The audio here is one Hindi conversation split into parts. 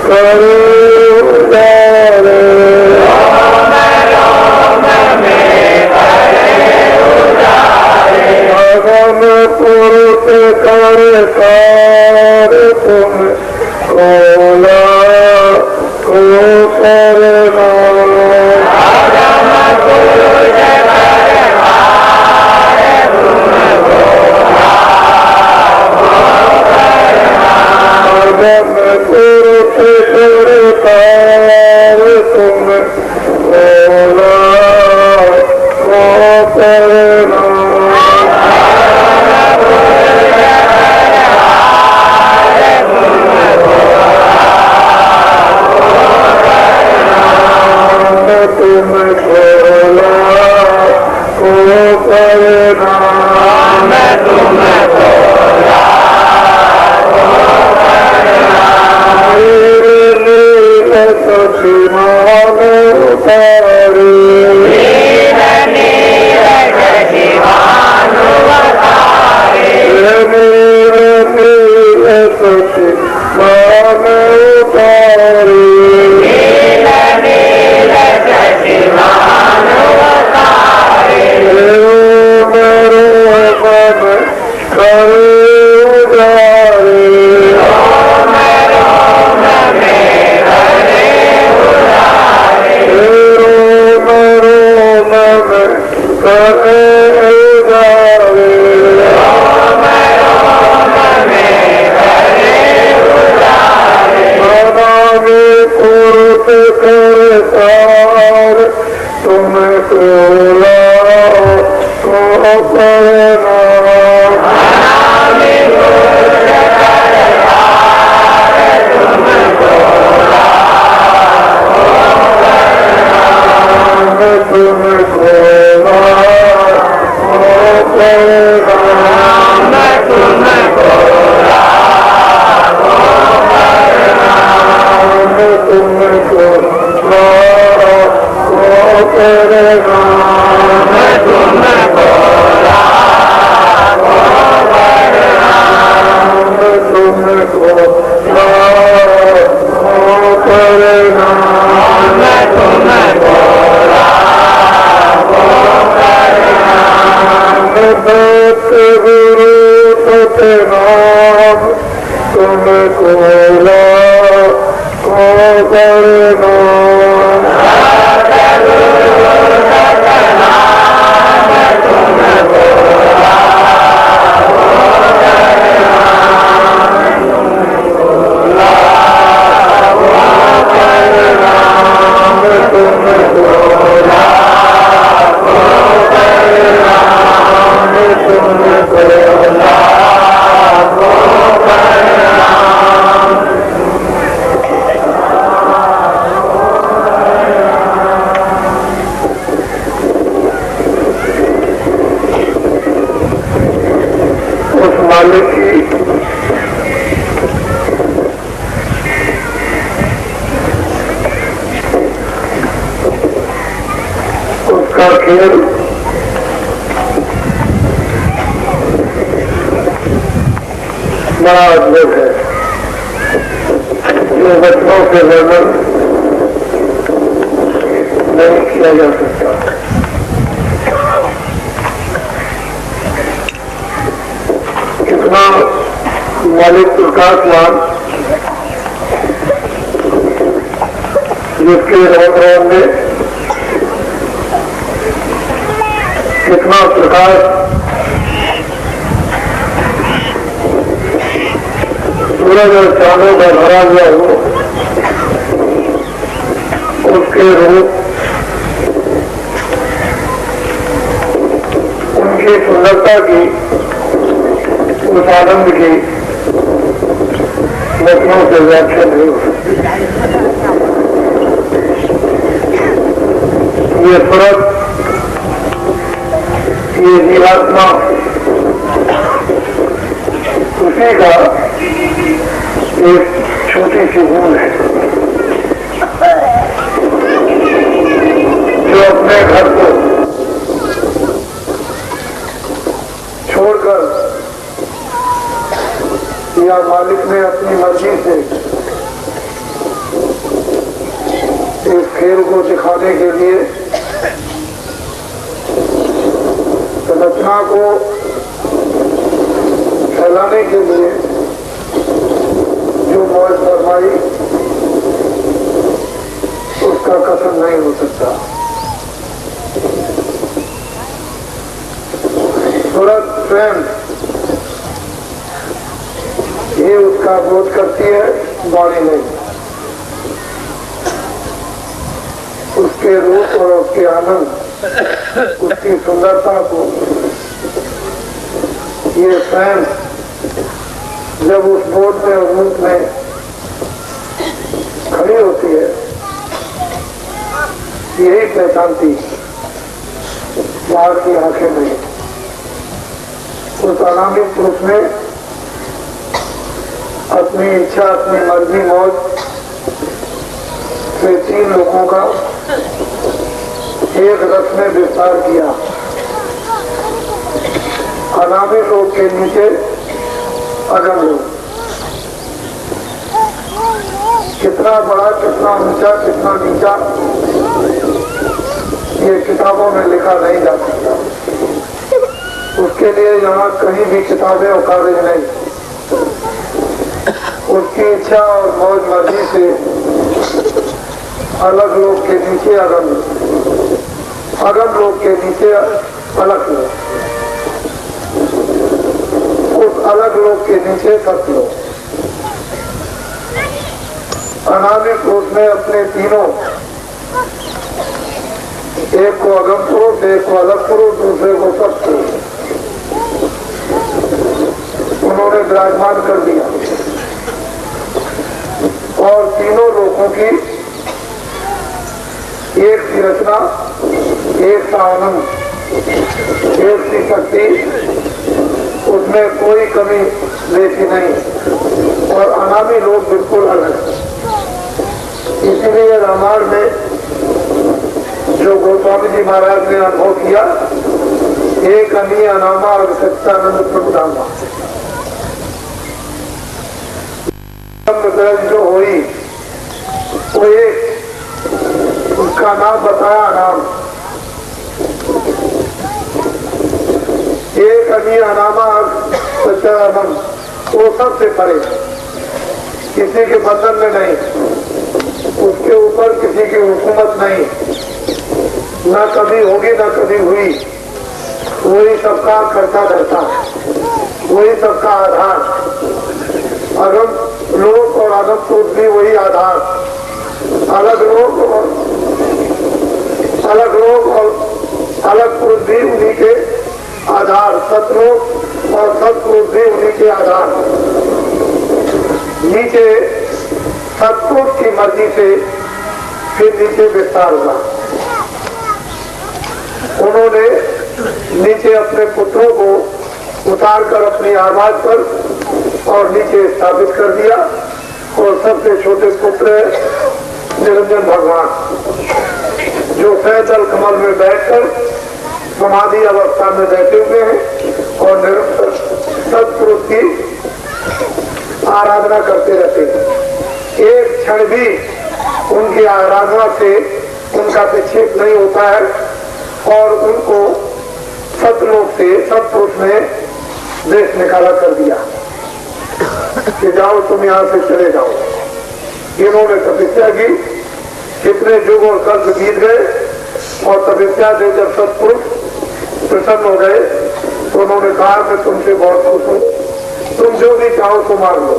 करे उजारे अगम पुरुष कर कार तुम खोला को करना अगम पुरुष कर कार तुम खोला को करना तुम खोला को करना तुम खोला को करना मेरे नील सखीमा में उतारे मेरे नील सखीमा में उतारे तुम खोला को करना तुम खोला को करना तुम खोला को करना तुम खोला को करना तुम खोला को करना तुम खोला को करना तुम खोला को करना दत्त गुरु सतनाम तुम खोला को करना उसका खेल बड़ा अद्भुत है। जो बच्चों से वर्णन नहीं किया जा सकता। इतना मालिक प्रकाशवान जिसके रौद्रों में कितना प्रकाश सूरज और चांदों का भरा हुआ हो, उसके रूप उनकी सुंदरता की, उस आनंद की वचनों से व्याख्या नहीं हो सकती। ये फर्क, ये जीवात्मा उसी का एक छोटी सी भूल है जो अपने घर को छोड़कर या मालिक ने अपनी मर्जी से खेल को दिखाने के लिए, रचना को फैलाने के लिए जो मौज फरमाई उसका कसम नहीं हो सकता। सूरत स्वयं ये उसका बोध करती है, वाणी नहीं। उसके रूप और उसके आनंद, उसकी सुंदरता को ये स्वयं जब उस बोध में और रूप में खड़ी होती है, यही पहचानती बाहर की आंखें नहीं। उस अनामी पुरुष में अपनी इच्छा, अपनी मर्जी, मौज से 3 लोगों का एक रथ में विस्तार किया। अनामी लोग के नीचे अगम लोग, कितना बड़ा, कितना ऊंचा, कितना नीचा, ये किताबों में लिखा नहीं जा सकता। उसके लिए यहाँ कहीं भी किताबें और कागज नहीं। उसकी इच्छा और मौज मर्जी से अलग लोग के नीचे अगम लोग, अगम लोग के नीचे अलग लोग, उस अलग लोग के नीचे सत्य लोग। अनामी पुरुष में अपने तीनों, एक को अगम पुरुष, एक को अलग पुरुष, दूसरे को सत्य पुरुष, उन्होंने विराजमान कर दिया। और तीनों लोगों की एक सी रचना, एक सा आनंद, एक सी शक्ति, उसमें कोई कमी लेती नहीं। और अनामी लोग बिल्कुल अलग। इसीलिए रामायण में जो गोस्वामी जी महाराज ने अनुभव किया, एक अनी अनामा और सच्चानंद प्रभुधामा, जो हुई वो एक, उसका नाम बताया नाम, एक अनी अनामा सच्चानंद, वो सबसे परे, किसी के बंधन में नहीं, उसके ऊपर किसी की हुकूमत नहीं, ना कभी होगी ना कभी हुई। वही सबका करता धरता, वही सबका आधार। अगम लोग और अगम पुरुष भी वही आधार। अलग लोग और अलग पुरुष भी उन्हीं के आधार। सतलोक और सतपुरुष भी उन्हीं के आधार। नीचे सतपुरुष की मर्जी से फिर नीचे विस्तार हुआ। उन्होंने नीचे अपने पुत्रों को उतारकर अपनी आवाज पर और नीचे स्थापित कर दिया। और सबसे छोटे पुत्र निरंजन भगवान, जो सहजल कमल में बैठकर समाधि अवस्था में बैठे हुए हैं और निरंतर सत्पुरुष की आराधना करते रहते हैं। एक क्षण भी उनकी आराधना से उनका विक्षेप नहीं होता है और उनको सतलोक से सत्पुरुष ने देश निकाला कर दिया कि जाओ तुम यहाँ से चले जाओ। इन्होंने तपस्या की, कितने युग और कल्प बीत गए और तपस्या से जब सत्पुरुष प्रसन्न हो गए तो उन्होंने कहा मैं तुमसे बहुत खुश हूँ, तुम जो भी चाहो तो मार लो।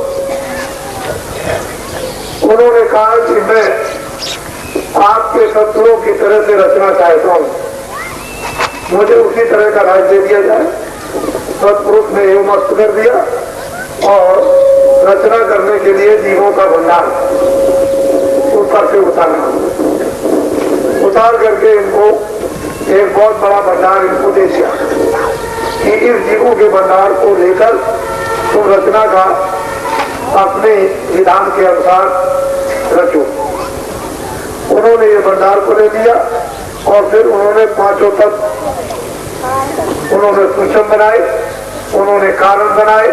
उन्होंने कहा कि मैं आपके शत्रुओं की तरह से रचना चाहता हूँ, मुझे उसी तरह का राज दे दिया जाए। सत्पुरुष ने एवं मस्त कर दिया और रचना करने के लिए जीवों का भंडार ऊपर से उतार करके इनको एक बहुत बड़ा भंडार इनको दे दिया कि इस जीवों के भंडार को लेकर तुम रचना का अपने विधान के अनुसार रचो। उन्होंने ये भंडार को ले लिया और फिर उन्होंने 5 तत्व, उन्होंने सूक्ष्म बनाए, उन्होंने कारण बनाए,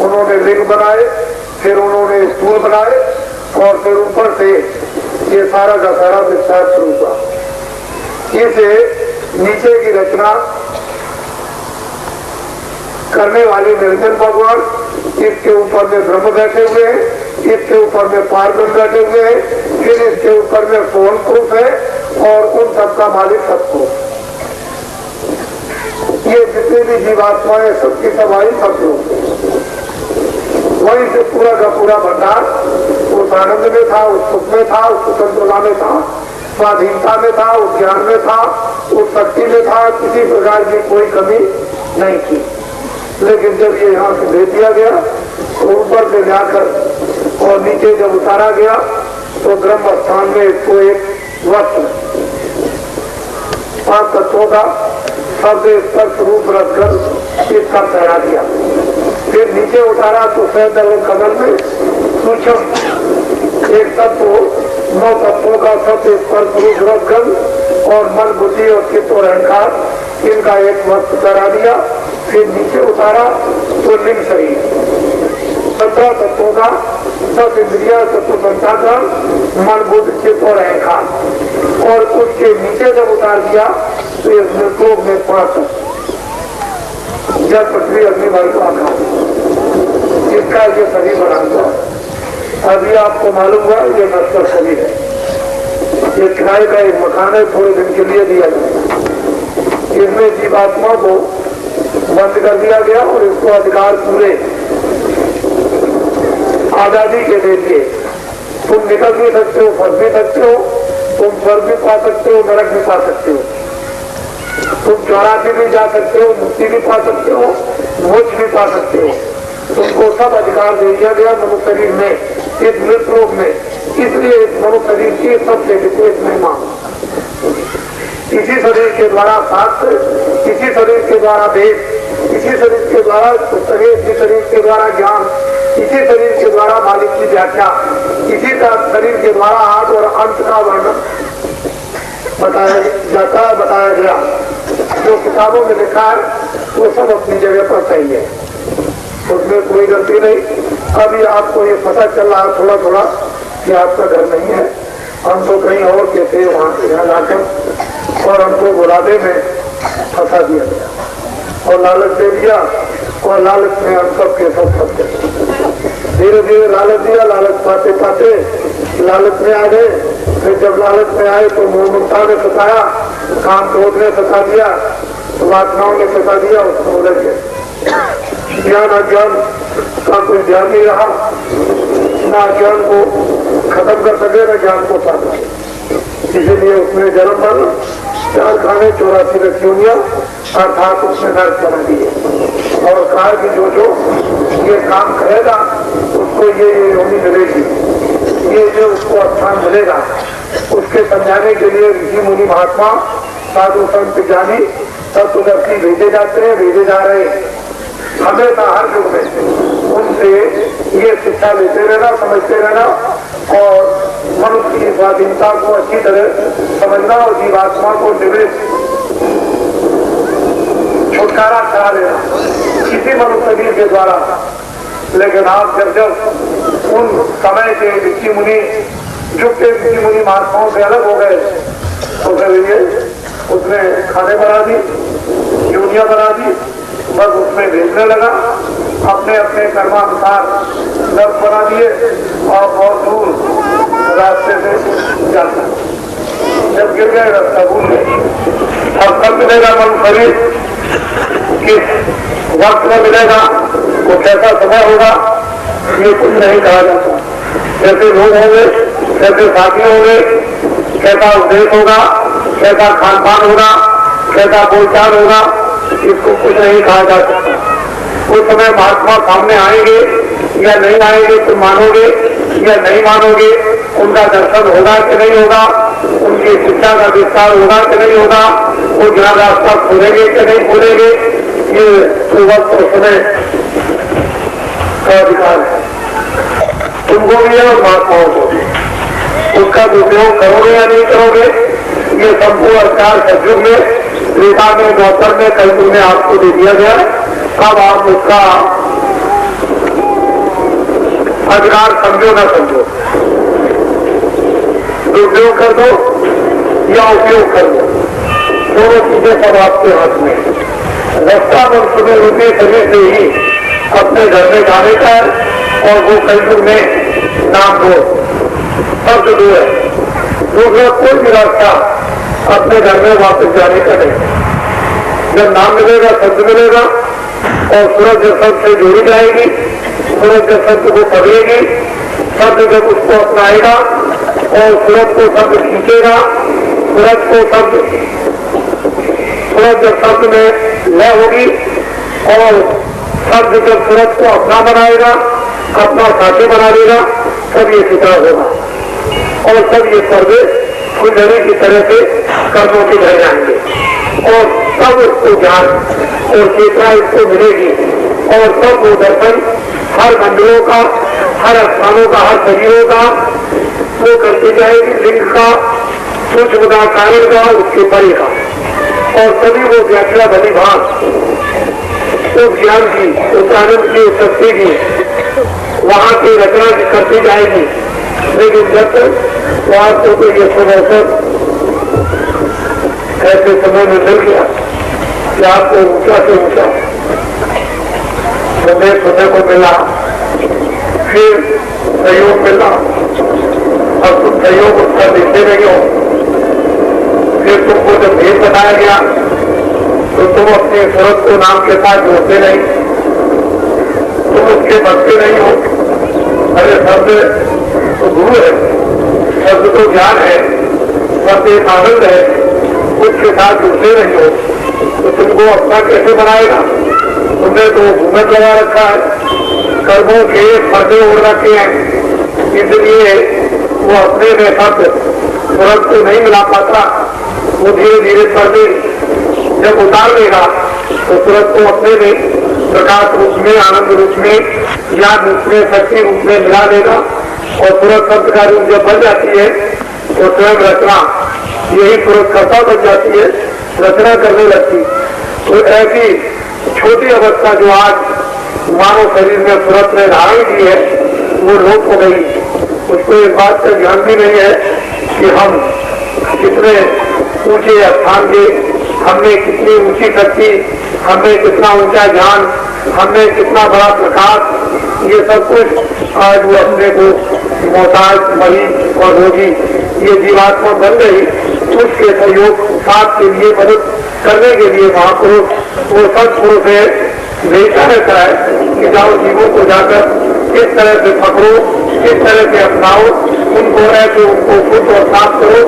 उन्होंने लिंग बनाए, फिर उन्होंने स्थूल बनाए और फिर ऊपर से ये सारा का सारा विस्तार शुरू हुआ। इसे नीचे की रचना करने वाले निर्जन भगवान, इसके ऊपर में ब्रह्म बैठे हुए हैं, इसके ऊपर में पार्वती बैठे हुए हैं, फिर इसके ऊपर में फोन प्रूफ है और उन सबका मालिक सबको। ये जितने भी जीवात्माएं सबकी सवाई सब लोग, वहीं से पूरा का पूरा भंडार उस आनंद में था, उस सुख में था, उस स्वतंत्रता में था, स्वाधीनता में था, उस ज्ञान में था, उस शक्ति में था। किसी प्रकार की कोई कमी नहीं थी। लेकिन जब ये यहाँ से भेज दिया गया तो ऊपर से जाकर और नीचे जब उतारा गया तो ब्रह्म स्थान में इसको एक वस्त्र 5 तत्वों का शब्द स्पर्श रूप रखकर इसका पहरा दिया। फिर नीचे उतारा तो सैदल कदम में सूक्ष्म एक तत्व 9 तत्वों का शब्द स्पर्श रूप रखकर और मन बुद्धि और चित्त और अहंकार इनका एक वस्त्र पहरा दिया। फिर नीचे उतारा तो लिंग शरीर 17 तत्वों का सब इंद्रिया तत्व संताकर मन बुद्ध चित्त और अहंकार और उसके नीचे जब उतार दिया तो इस मृतलोक में 5 जल पृथ्वी अग्नि वायु आकाश इसका ये शरीर बना हुआ। अभी आपको मालूम हुआ ये नश्वर शरीर है, ये किराए का एक मकान है, थोड़े दिन के लिए दिया गया। इसमें जीवात्मा को बंद कर दिया गया और इसको अधिकार पूरे आजादी के दे दिए। तुम निकल भी सकते हो, फंस भी सकते हो, तुम स्वर्ग भी पा सकते हो, नरक भी पा सकते हो, तुम चौरासी भी जा सकते हो, मुक्ति भी पा सकते हो, मोक्ष भी पा सकते हो। तुमको सब अधिकार दे दिया गया मनुष्य शरीर में, इस मृत रोग में। इसलिए इस मनुष्य शरीर की सबसे विशेष महिमा, इसी शरीर के द्वारा शास्त्र, इसी शरीर के द्वारा वेद, इसी शरीर के द्वारा पुस्तकें, इसी शरीर के द्वारा ज्ञान, इसी शरीर के द्वारा मालिक की व्याख्या, इसी शरीर के द्वारा आदि और अंत का वर्णन बताया जाता, बताया गया। जो किताबों में लिखा है वो सब अपनी जगह पर सही है, उसमें कोई गलती नहीं। अभी आपको ये पता चल रहा है थोड़ा थोड़ा कि आपका घर नहीं है, हम तो कहीं और के थे, वहां से यहाँ लाकर और हमको बुलावे में फंसा दिया गया और लालच दे दिया और लालच में हम सब के सब फंस गए। धीरे धीरे लालच दिया, लालच पाते पाते लालच में आ गए। फिर जब लालच में आए तो मोहममता ने सताया, काम क्रोध ने सता दिया, वासनाओं ने सता दिया, उसको उलझ गए। ज्ञान अज्ञान का कोई ध्यान नहीं रहा, ना ज्ञान को खत्म कर सके न ज्ञान को पा सके। इसीलिए उसने जन्म मरण 4 खाने 84 रखियों अर्थात उसने नर्क बना दिए और कहा कि जो जो ये काम करेगा उसको ये योनि मिलेगी, ये उसको स्थान मिलेगा। उसके समझाने के लिए ऋषि मुनि महात्मा साधु संत ज्ञानी तत्वदर्शी भेजे जाते हैं, भेजे जा रहे हैं। हमेशा हर युग में उनसे ये शिक्षा लेते रहना, समझते रहना और मनुष्य की स्वाधीनता को अच्छी तरह समझना और जीवात्मा को निवेश छुटकारा करा लेना किसी मनुष्य शरीर के द्वारा। लेकिन आप जब उन समय के ऋषि मुनि, युग के ऋषि मुनि महात्माओं से अलग हो गए तो फिर उसने खाने बना दी, यूनिया बना दी, बस उसमें भेजने लगा, अपने अपने कर्मानुसार नर्क बना दिए और बहुत दूर रास्ते से जाता। जब गिर गए रास्ता भूल गए। अब कब मिलेगा मन शरीर, किस वक्त में मिलेगा, वो कैसा समय होगा, ये कुछ नहीं कहा जाता। कैसे लोग होंगे, कैसे साथी होंगे, कैसा उपदेश होगा, कैसा खान पान होगा, कैसा बोलचाल होगा, इसको कुछ नहीं कहा जा सकता। उस समय महात्मा सामने आएंगे या नहीं आएंगे, तुम मानोगे या नहीं मानोगे, उनका दर्शन होगा कि नहीं होगा, उनकी शिक्षा का विस्तार होगा कि नहीं होगा, वो ज्ञान रास्ता खोलेंगे कि नहीं खोलेंगे, ये तो वक्त और समय का अधिकार है, तुमको भी है और महात्माओं को भी। उसका उपयोग करोगे या नहीं करोगे, ये संपूर्ण अधिकार सतयुग में, त्रेता में, द्वापर में, कलयुग में आपको दे दिया गया। अब आप उसका अधिकार समझो ना समझो, दुरुपयोग कर दो या उपयोग कर दो, दोनों चीजें सब आपके हाथ में। रास्ता और सुबह होते समय से ही अपने घर में जाने का और वो कलयुग में नाम दो, शब्द दो है। दूसरा कोई भी रास्ता अपने घर में वापस जाने का नहीं। जब नाम मिलेगा, शब्द मिलेगा और सूरज जब शब्द से जोड़ी जाएगी, सूरज जब शब्द को पकड़ेगी, शब्द जब उसको अपनाएगा और सूरज को शब्द खींचेगा, सूरज जब शब्द में लय होगी और शब्द जब सूरज को अपना बनाएगा, अपना साथी बना लेगा, तब ये चित्र होगा और तब ये स्वर्ग फुलझड़ी की तरह से कर्मों के घर जाएंगे और तब उसको ज्ञान और चेतना इसको मिलेगी और तब वो दर्शन हर मंडलों का, हर स्थानों का, हर शरीरों का वो करती जाएगी, लिंग का, सूक्ष्म का, कारण का, उसके परे का, और तभी वो व्याख्या भली भाग उस ज्ञान की, उस आनंद की, उस शक्ति की वहां की रचना करती जाएगी। लेकिन जब तक वहां तो ये सब अवसर ऐसे समय में मिल गया कि आपको ऊंचा से ऊंचा संदेश सुनने को मिला, फिर सहयोग मिला और तुम सहयोग उसका देखते नहीं हो। फिर तुमको जब भेद बताया गया तो तुम अपने सूरत को नाम के साथ जोड़ते नहीं, तुम उसके बचते नहीं हो। अरे शब्द तो गुरु है, शब्द तो ज्ञान है, शब्द एक आनंद है, उसके साथ जुड़ते नहीं हो तो तुमको अपना कैसे बनाएगा? तुमने तो घूमत लगा रखा है, कर्मों के पर्दे ओढ़ रखे हैं, इसलिए वो अपने में शब्द सूरत को नहीं मिला पाता। वो धीरे धीरे पर्दे जब उतार देगा तो सूरत को अपने में प्रकाश रूप में, आनंद रूप में, ज्ञान रूप में, शक्ति रूप में मिला देगा और सूरत शब्द का रूप जब बन जाती है तो स्वयं रचना यही सूरत कर्ता बन जाती है, रचना करने लगती। तो ऐसी छोटी अवस्था जो आज मानव शरीर में सूरत ने धारण की है वो लोप हो गई। उसको इस बात का ज्ञान भी नहीं है कि हम कितने ऊंचे स्थान के, हमने कितनी ऊंची शक्ति, हमने कितना ऊंचा ज्ञान, हमने कितना बड़ा प्रकाश, ये सब कुछ आज वो अपने को मोहताज, मरीज और रोगी ये जीवात्मा बन गई। उसके सहयोग साथ के लिए, मदद करने के लिए महापुरुष वो सत्पुरुष है, भेजता रहता है कि जाओ जीवों को जाकर किस तरह से पकड़ो, किस तरह से अपनाओ, उनको ऐसे उनको खुद और साफ करो,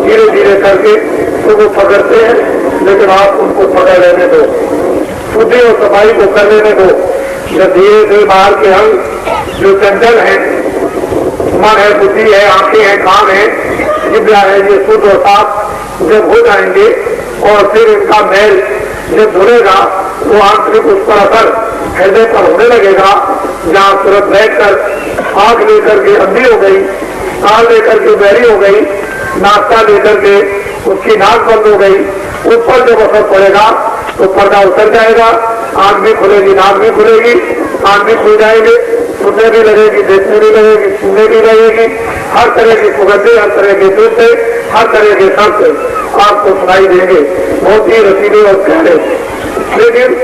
धीरे धीरे करके तो वो पकड़ते हैं। लेकिन आप उनको पकड़ लेने दो, शुद्धि और सफाई को कर लेने दो। जब धीरे धीरे बाहर के अंग जो चंचल है, मन है, बुद्धि है, आंखें हैं, कान है, जिब्रा है, ये शुद्ध और साफ जब हो जाएंगे और फिर इनका मैल जब धुलेगा तो आंतरिक उस पर असर हृदय पर होने लगेगा। जहाँ सूरत बैठकर आंख लेकर के अंधी हो गई, कान लेकर के बहरी हो गई, नाश्ता लेकर के उसकी नाक बंद हो गई, ऊपर जब असर पड़ेगा तो पर्दा उतर जाएगा, आंख भी खुलेगी, नाक भी खुलेगी, कान भी खुल जाएंगे, सुनने भी लगेगी, देखने भी लगेगी, सुनने भी लगेगी, हर तरह की सुगंधे, हर तरह के दृश्य, हर तरह के शब्द आपको सुनाई देंगे, बहुत ही रसीले और प्यारे। लेकिन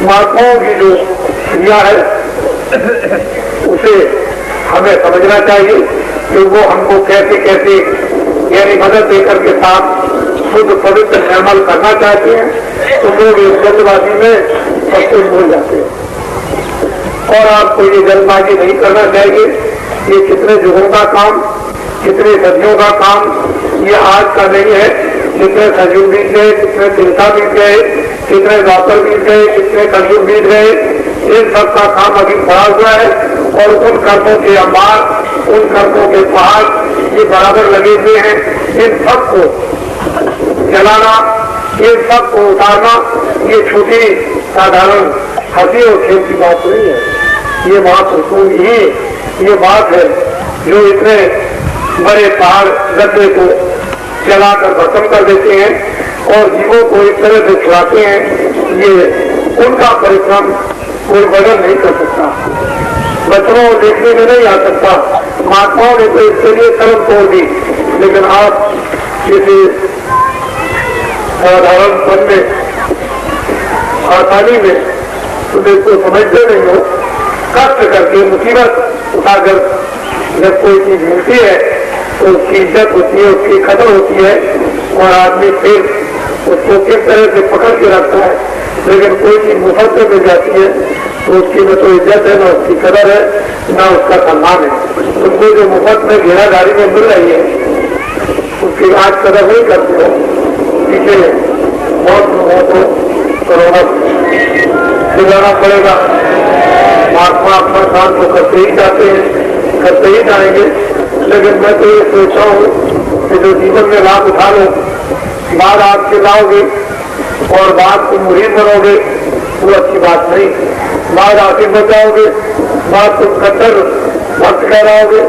महात्माओं की जो क्रिया है उसे हमें समझना चाहिए कि वो हमको कैसे कैसे यानी मदद देकर के साथ शुद्ध पवित्र निर्मल करना चाहते हैं। तो लोग इस जल्दबाजी में सब कुछ भूल जाते हैं और आपको ये जल्दबाजी नहीं करना चाहिए। ये कितने युगों का काम, कितने सदियों का काम, ये आज का नहीं है। कितने सदियों बीत गए, कितने चिंता बीत गए, कितने द्वापर बीत गए, कितने कलयुग बीत गए, इन सब का काम अभी पड़ा हुआ है और उन कर्मों के अंबार, उन कर्मों के पहाड़ ये बराबर लगे हुए हैं। इन सब को जलाना, इन सब को उतारना ये छोटी साधारण हंसी और खेल की बात नहीं है। ये महापुरुषों की ये बात है जो इतने बड़े पहाड़ गड्ढे को जलाकर खत्म कर देते हैं और जीवों को इस तरह से खिलाते हैं। ये उनका परिश्रम कोई वजन नहीं कर सकता, बच्चों देखने में नहीं आ सकता। महात्माओं ने तो इसके लिए कर्म तोड़ दी, लेकिन आप किसी साधारण मन में आसानी में तुम इसको समझते नहीं हो। कष्ट करके मुसीबत उठाकर जब कोई चीज मिलती है तो उसकी इज्जत होती है, उसकी कदर होती है और आदमी फिर उसको किस तरह से पकड़ के रखता है। लेकिन कोई चीज मुफ्त में मिल जाती है तो उसकी न तो इज्जत है, न उसकी कदर है, न उसका सम्मान है। तुमको जो मुफ्त में घेरादारी में मिल रही है उसकी आज कदर नहीं करते हो। पीछे बहुत लोगों को कोरोना सुधारना पड़ेगा। महात्मा अपना काम तो करते ही जाते हैं, करते ही जाएंगे, लेकिन मैं तो ये सोचता हूँ कि जो जीवन में लाभ उठा लो, बाद आप खिलाओगे और बाद तुम मुरीद बनोगे, वो अच्छी बात नहीं। बाद आके बचाओगे, बाद तुम कट्टर भक्त कहलाओगे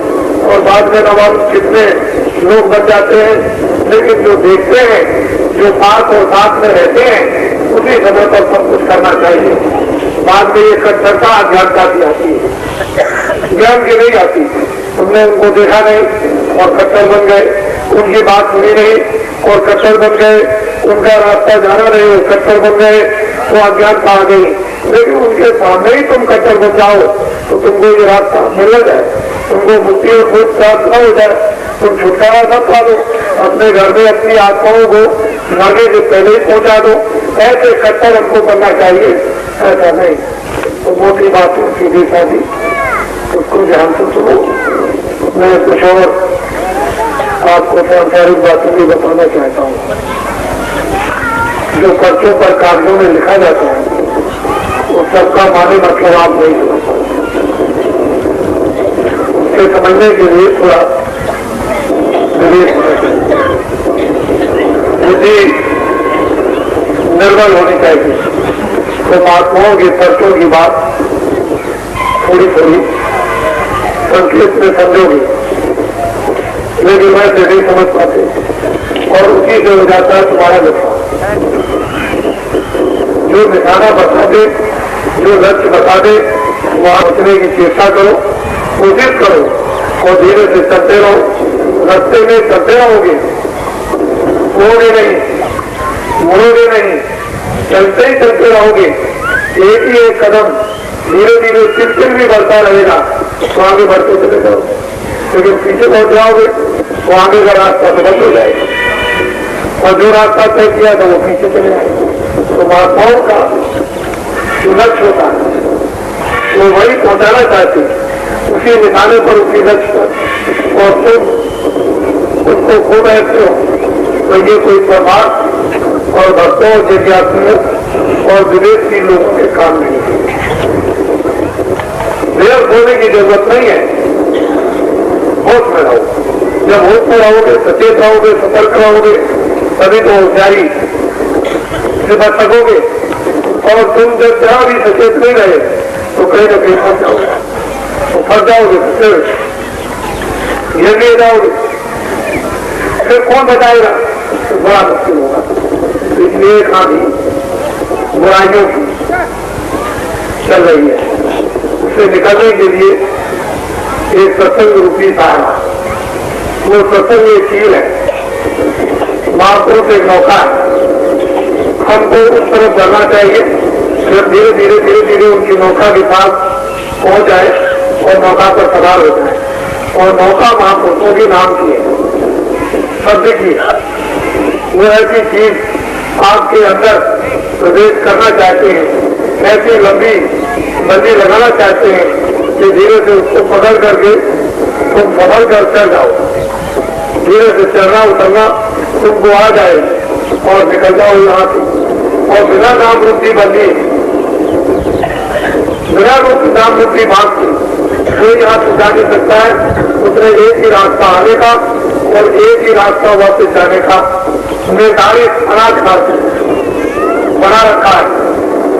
और बाद में नवाब कितने लोग बच जाते हैं। लेकिन जो देखते हैं, जो साथ और साथ में रहते हैं, उसी समय पर सब कुछ करना चाहिए। बाद में ये कट्टरता अज्ञानता की आती है, ज्ञान की नहीं आती। तुमने उनको देखा नहीं और कट्टर बन गए, उनकी बात सुनी नहीं और कट्टर बन गए, उनका रास्ता जाना नहीं और कट्टर बन गए, तो अज्ञानता आ गई। लेकिन उनके सामने ही तुम कट्टर बन जाओ तो तुमको ये रास्ता मिल जाए, तुमको मुक्ति और खुद प्राप्त न हो जाए, तुम छुटकारा न पा दो, अपने घर में अपनी आत्माओं को मरने से पहले ही पहुंचा दो। ऐसे कट्टर हमको करना चाहिए, ऐसा नहीं। तो मोटी बात सीधी साधी, उसको ध्यान से सुनो। मैं कुछ और आपको सांसारिक बातें भी बताना चाहता हूँ। जो पर्चों पर कागजों में लिखा जाता है उस सबका माने मतलब आप नहीं समझ सकते। उसके समझने के लिए थोड़ा विवेक होना चाहिए, बुद्धि निर्बल होनी चाहिए। तो महात्माओं के पर्चों की बात थोड़ी थोड़ी संक्षेप में समझोगे, लेकिन मैं नहीं समझ पाते और उसी से हो जाता है तुम्हारा लक्ष्य। जो निशाना बता दे, जो लक्ष्य बता दे, वहां बचने की चेष्टा करो, कोशिश करो और धीरे से चलते रहो। रास्ते में चलते रहोगे, मुड़ोगे नहीं, मुड़ोगे नहीं, चलते ही चलते रहोगे। एक ही एक कदम धीरे धीरे चिलचिल भी बढ़ता रहेगा तो आगे बढ़ते चले जाओ। लेकिन पीछे पहुंच जाओगे तो आगे का रास्ता तो बंद हो जाएगा और जो रास्ता तय किया था वो पीछे चले जाएगा। तो महात्माओं का जो लक्ष्य होता है वो वही पहुंचाना चाहते, उसी निशाने पर उसी लक्ष्य पर, और तुम उसको खो बैठते हो तो ये कोई प्रभाव और भक्तों, जिज्ञासुओं और विदेशी लोगों के काम नहीं है। व्यर्थ होने की जरूरत नहीं है। होश में रहो। जब होश में रहोगे, सचेत रहोगे, सतर्क रहोगे, तभी तो होशियारी से बच सकोगे। और तुम जब जहां भी सचेत नहीं रहे तो कहीं ना कहीं फंस जाओगे, तो फंस जाओगे, फिर गिर नहीं जाओगे, फिर कौन बचाएगा? तो बड़ा मुश्किल होगा। इसलिए खाली बुराइयों की चल रही है, उससे निकलने के लिए एक सत्संग रूपी सहारा, वो सत्संग एक कील है, महापुरुष एक नौका है। हमको उस तरफ बढ़ना चाहिए, फिर धीरे धीरे धीरे धीरे उनकी नौका के पास पहुंच जाए और नौका पर सवार हो जाए। और नौका महापुरुषों के नाम की है, शब्द की। वो ऐसी चीज आपके अंदर प्रवेश करना चाहते हैं, ऐसी लंबी बंदी लगाना चाहते हैं कि धीरे से उसको पकड़ करके तुम संभल कर चल जाओ। धीरे से चलना उतरना तुमको आ जाए और निकल जाओ यहाँ से। और बिना नाम रूपी बंदी, बिना नाम रूपी भाग की कोई यहाँ से जा नहीं सकता है। उसने एक ही रास्ता आने का और एक ही रास्ता वापस जाने का निर्धारित अनाज बना रखा है।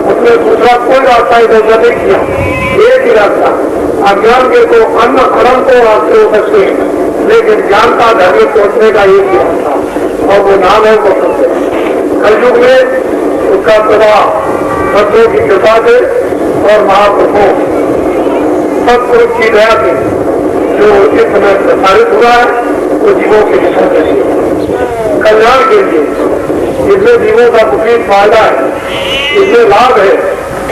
उसने दूसरा कोई रास्ता इधर नहीं किया, एक ही रास्ता। अज्ञान के तो अन्न अनंत रास्ते हो सकते हैं, लेकिन ज्ञान का धर्म पहुंचने का एक ही रास्ता और वो नाम है वो सत्य। कलयुग में उसका प्रभाव सत्यों की कृपा से और महापुरुषों सत्पुरुष की दया से जो समय प्रसारित हुआ है वो जीवों के हितों के लिए, कल्याण के लिए, इसमें जीवों का मुख्य फायदा है, इसमें लाभ है।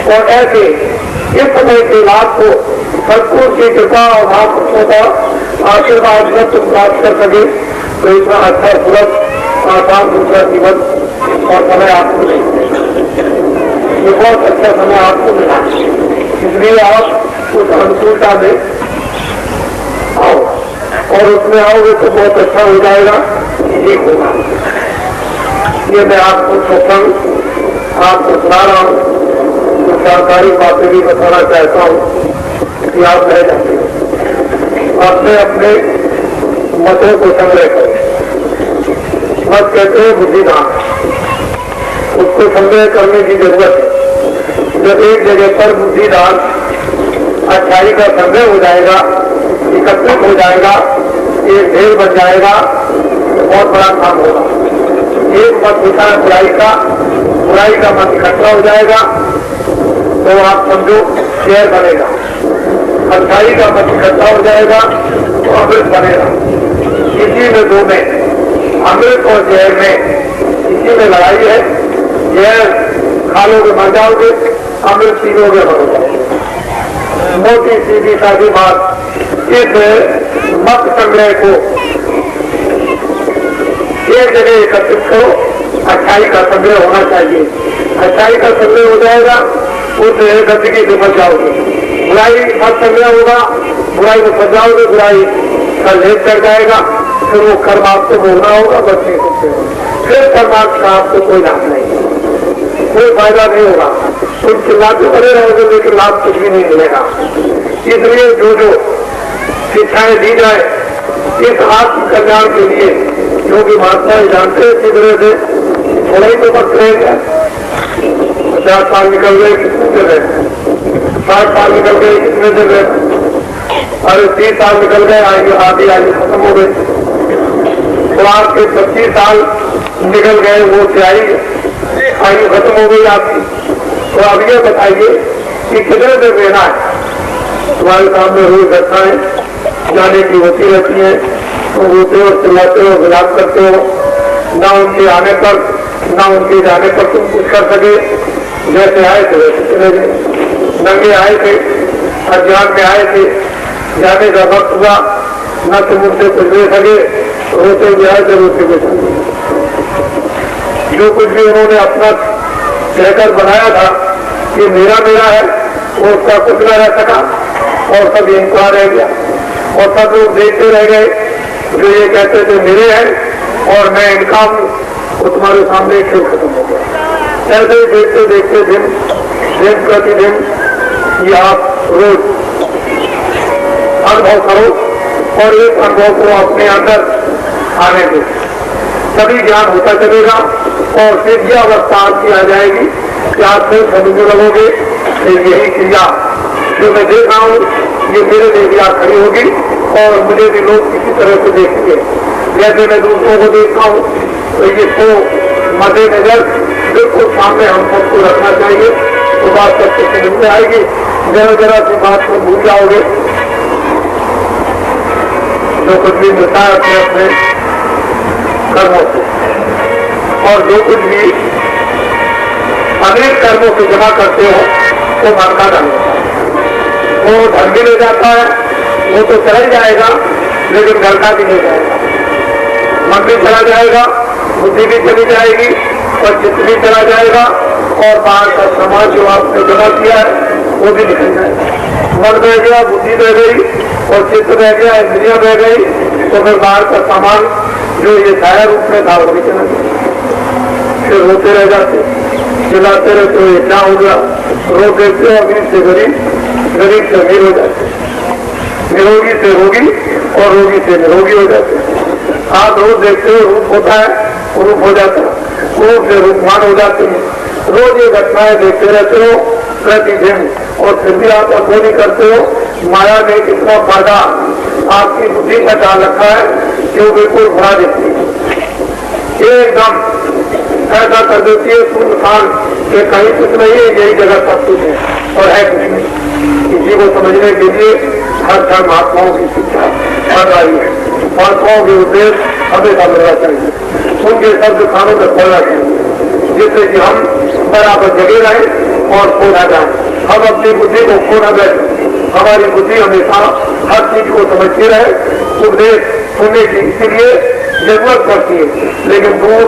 और ऐसे इस समय के लाभ को सदगुरु की कृपा और महापुरुषों का आशीर्वाद में तुम प्राप्त कर सके तो इतना अच्छा सुलभ आसान दूसरा जीवन और समय आपको नहीं मिलेगा। ये बहुत अच्छा समय आपको मिला, इसलिए आप उस अनुकूलता में आओ और उसमें आओगे तो बहुत अच्छा हो जाएगा, ठीक होगा। ये मैं आपको सत्संग आपको सुना रहा हूँ, तो जानकारी बातें भी बताना चाहता हूँ कि आप रह जाते हो। आपने अपने मतों को संग्रह करें, मत कहते हैं बुद्धिदान, उसको संग्रह करने की जरूरत है। जब एक जगह पर बुद्धिदान अच्छाई का संग्रह हो जाएगा, एकत्रित हो जाएगा, एक ढेर बन जाएगा तो बहुत बड़ा काम होगा। एक मत होता है बुराई का मत इकट्ठा हो जाएगा तो आप समझो शहर बनेगा। अच्छाई का मत इकट्ठा हो जाएगा तो अमृत बनेगा। इसी में दो में अमृत और जहर में इसी में लड़ाई है। जहर खा लोगे मर जाओगे, अमृत पी लोगे मर जाओगे। मोटी सीधी साधी बात, इस मत संग्रह को एक जगह एकत्रित करो, अच्छाई का संग्रह होना चाहिए। अच्छाई का संग्रह हो जाएगा, उस गंदगी से बच जाओगे। बुराई मत संग्रह होगा, बुराई में फंस जाओगे, बुराई का लेप कर जाएगा, फिर वो कर्म आपको भोगना होगा, बच नहीं सकते। फिर परमात्मा का आपको कोई लाभ नहीं, कोई फायदा नहीं होगा। तुम चिल्लाते बने रहोगे लेकिन लाभ कुछ भी नहीं मिलेगा। इसलिए जो शिक्षाएं दी जाए इस आत्म कल्याण के लिए, क्योंकि महात्मा जानते हैं किधर से थोड़ा ही तो वक्त रहेगा। 50 साल निकल गए, कितने से रहे? 60 साल निकल गए, कितने से रहे? अरे 30 साल निकल गए, आधी आयु खत्म हो गई। तो आपके 25 साल निकल गए, वो सियाई आयु खत्म हो गई आपकी। तो अब ये बताइए कि कितने देर रहना है? तुम्हारे सामने रोज घटनाएं जाने की होती रहती है, तो रोते हो, चिल्लाते हो, विलाप करते हो। ना उनके आने पर ना उनके जाने पर तुम कुछ कर सके। जैसे आए थे वैसे चले गए, नंगे आए थे, अज्ञान में आए थे, जाने का वक्त हुआ, न तुम उनसे कुछ ले सके, रोते हुए आए थे, रोते हुए चले। जो कुछ भी उन्होंने अपना कहकर बनाया था कि मेरा है, वो उसका कुछ न रह सका और सब इनकार रह गया। और सब लोग देखते रह गए जो ये कहते थे मेरे हैं और मैं इनका हूं, वो तुम्हारे सामने खेल खत्म हो गया। ऐसे ही देखते देखते दिन प्रतिदिन ये आप रोज अनुभव करो और इस अनुभव को अपने अंदर आने दो, तभी ज्ञान होता चलेगा। और फिर यह अवस्था आपकी आ जाएगी कि आप फिर समझने लगोगे यही क्रिया जो मैं देख रहा हूँ ये मेरे लिए भी खड़ी होगी और मुझे भी लोग इसी तरह से देखेंगे। जैसे मैं दूसरों को देखता हूँ तो इसको मद्देनजर बिल्कुल सामने हम सबको रखना चाहिए, तो बात सबसे समझ में आएगी। जरा सी बात को भूल जाओगे, जो कुछ भी मिलता है अपने अपने कर्मों से, और जो कुछ भी अनेक कर्मों से जमा करते हो वो मन का धन होता है। वो धन भी ले जाता है, वो तो चला ही जाएगा, लेकिन घर का भी ले जाएगा। मन भी चला जाएगा, बुद्धि भी चली जाएगी और चित्त भी चला जाएगा, और बाहर का समाज जो आपने जमा किया है वो भी निकल जाएगा। मन रह गया, बुद्धि रह गई और चित्त रह गया, इंद्रियां रह गई, तो फिर बाहर का सामान जो ये छाया रूप में था वो भी चला गया। फिर रोते रह जाते, चिल्लाते रहते हो ये क्या हो गया, रोग देखते हो अमीर से गरीब, गरीब से अमीर हो जाते, निरोगी से रोगी और रोगी से निरोगी हो जाते। आप रोज देखते हो रूप होता है, रूप हो जाता है, रूप से रूपमान हो जाते हैं। रोज ये घटनाएं देखते रहते हो प्रतिदिन, और फिर भी आप अनुभव करते हो माया ने कितना फायदा आपकी बुद्धि में डाल रखा है कि वो बिल्कुल भरा देती है, एकदम ऐसा कर देती है सुनसान कि कहीं कुछ नहीं है, यही जगह सब कुछ है और है कुछ नहीं। इसी को समझने के लिए हर धर्म महात्माओं की शिक्षा महात्माओं के उद्देश्य हमेशा मिलना चाहिए, उनके शब्द खानों में खोलना चाहिए, जिससे कि हम बराबर जगे रहें और खो न जाए। हम अपनी बुद्धि को खो न बैठे, हमारी बुद्धि हमेशा हर चीज को समझती रहे, उपदेश सुनने की इसीलिए जरूरत पड़ती है। लेकिन दूर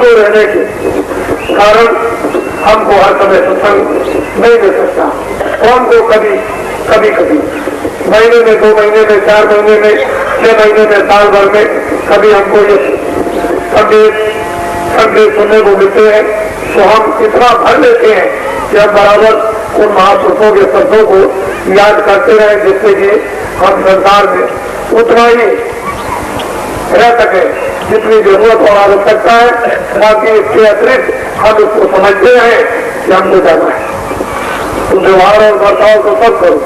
रहने के कारण हमको हर समय सत्संग नहीं मिल सकता। कौन को कभी महीने में, 2 महीने में, 4 महीने में, 6 महीने में, साल भर में कभी हमको ये संदेश सुनने को मिलते हैं, तो हम इतना भर लेते हैं कि हम बराबर उन महापुरुषों के शब्दों को याद करते रहे, जिससे कि हम संसार में उतना ही रह सके जितनी जरूरत और आवश्यकता है। बाकी इसके अतिरिक्त हम उसको समझते हैं कि हमको जाना है, तो व्यवहार और बर्ताव को सब करो,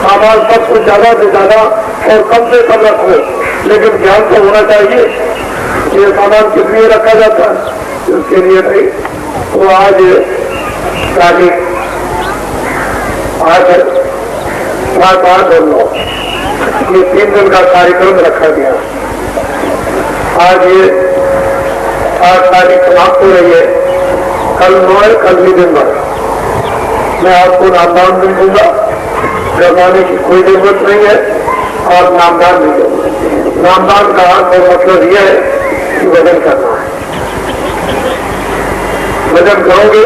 सामान सब कुछ ज्यादा से ज्यादा और कम से कम रखो, लेकिन ज्ञान तो होना चाहिए। ये सामान किस लिए रखा जाता है, उसके लिए नहीं। तो आज ये 3 दिन का कार्यक्रम रखा गया। आज ये 8 तारीख समाप्त हो रही है, कल 9 है, कल भी दिन भर मैं आपको नामदान नहीं दूंगा, डरवाने की कोई जरूरत नहीं है, और नामदान नहीं दूंगा। नामदान का मतलब यह है कि वजन करना है, वजन करोगे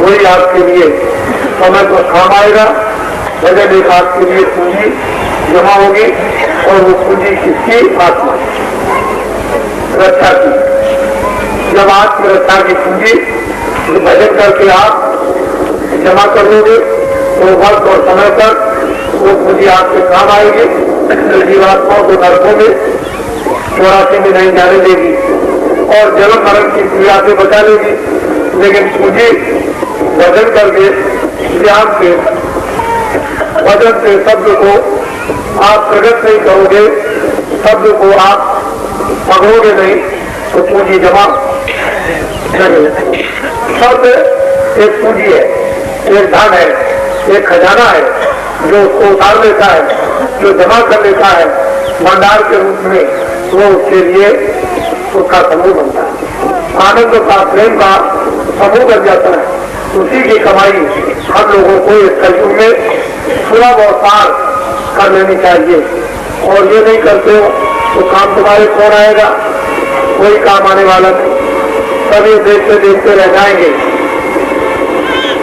वही आपके लिए समय पर काम आएगा। वजन एक आपके लिए पूंजी जमा होगी, और वो पूंजी किसकी? आत्मा रक्षा की। जब आत्मरक्षा की पूंजी भजन करके आप जमा कर लोगे, तो वक्त और समय पर वो पूंजी आपके काम आएगी। जीवात्माओं को नरकों में 84 में नहीं जाने देगी और जन्म मरण की पीड़ा से बचा लेगी। लेकिन पूंजी वजन करके, ज्ञान से, वजन से शब्द को आप प्रकट नहीं करोगे, शब्द को आप पकड़ोगे नहीं, तो पूंजी जमा नहीं। शब्द एक पूंजी है, एक धन है, एक खजाना है, जो उसको उतार लेता है, जो जमा कर लेता है भंडार के रूप में, वो उसके लिए उसका समूह बनता है, आनंद का, प्रेम का समूह बन जाता है। उसी की कमाई हम लोगों को इस कलयुग में सुलभ और पार कर लेनी चाहिए। और ये नहीं करते हो तो काम तुम्हारे कौन आएगा? कोई काम आने वाला नहीं। सभी देखते देखते रह जाएंगे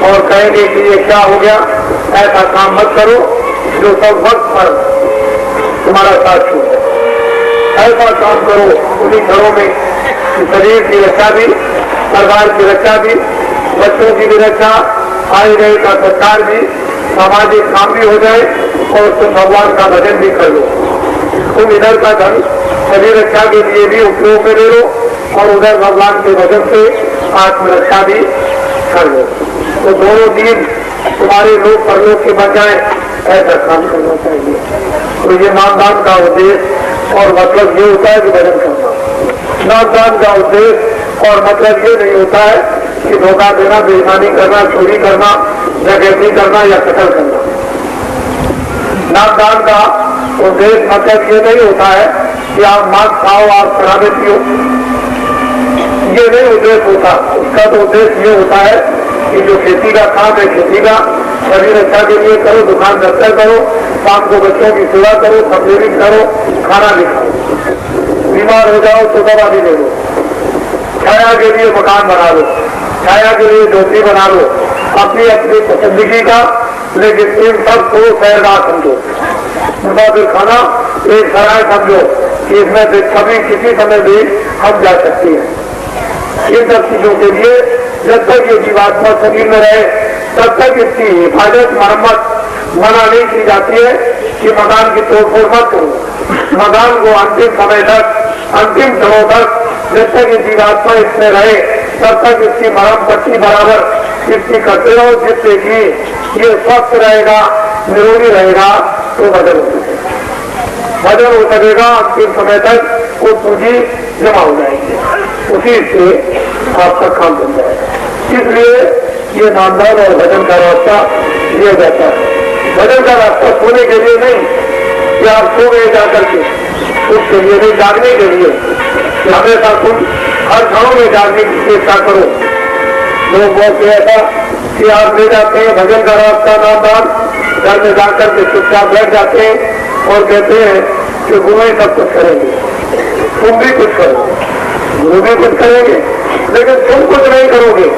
और कहेंगे कि ये क्या हो गया, ऐसा काम मत करो जो सब वक्त पर तुम्हारा साथ छूटे। ऐसा काम करो उन्हीं घरों में शरीर की रक्षा भी, परिवार की रक्षा भी, बच्चों की भी रक्षा, आए गए का सत्कार भी, सामाजिक काम भी हो जाए, और तुम भगवान का भजन भी कर लो। तुम इधर का धन शरीर रक्षा के लिए भी उपयोग में ले लो, और उधर भगवान के भजन से आत्मरक्षा भी कर लो। तो दोनों दिन तुम्हारे लोग परलोक के बन जाए, ऐसा काम करना चाहिए। तो ये नामदान का उद्देश्य और मतलब ये होता है कि भजन करना। नामदान का उद्देश्य और मतलब ये नहीं होता है कि धोखा देना, बेईमानी करना, चोरी करना, डकैती करना या कत्ल करना। नामदान का उद्देश्य मतलब ये नहीं होता है कि आप मांस खाओ, आप शराबे पियो, ये नहीं उद्देश्य होता। उसका तो उद्देश्य ये होता है कि जो खेती का काम है, खेती का शरीर रक्षा के लिए करो, दुकान दफ्तर करो, शाम को बच्चों की सेवा करो, कपड़े भी करो, खाना भी खाओ, बीमार हो जाओ तो दवा भी ले लो, छाया के लिए मकान बना लो, छाया के लिए झोपड़ी बना लो, अपनी अपनी पसंदगी का। लेकिन इन सब को सैरगाह समझो, मुसाफिर खाना एक सराय समझो कि इसमें से कभी किसी समय भी हम जा सकते हैं। इन सब चीजों के लिए जब तक ये जीवात्मा शरीर में रहे, तब तक इसकी हिफाजत, मरम्मत मना नहीं की जाती है कि मकान की तोड़फोड़ मत करो। मकान को अंतिम समय तक, अंतिम क्षणों तक जब तक ये जीवात्मा इसमें रहे, तब तक इसकी मरम पट्टी बराबर इसकी करते रहो, जिससे कि ये स्वस्थ रहेगा, निरोगी रहेगा, तो बदल हो सकेगा। बदल हो सकेगा, अंतिम समय तक वो पूंजी जमा हो जाएगी, उसी से आपका काम बन जाएगा। इसलिए ये नामदान और भजन का रास्ता दिया जाता है। भजन का रास्ता सोने के लिए नहीं, कि आप सो गए जाकर के, उसके लिए भी जागने के लिए कि हमेशा तुम हर क्षणों में जागने की चेष्टा करो। लोग बहुत ऐसा कि आप ले जाते हैं भजन का रास्ता नामदान, घर में जाकर के चुपचाप बैठ जाते हैं और कहते हैं कि गुरु ही सब कुछ करेंगे, तुम भी कुछ करो, गुरु भी कुछ करेंगे, लेकिन तुम कुछ नहीं करोगे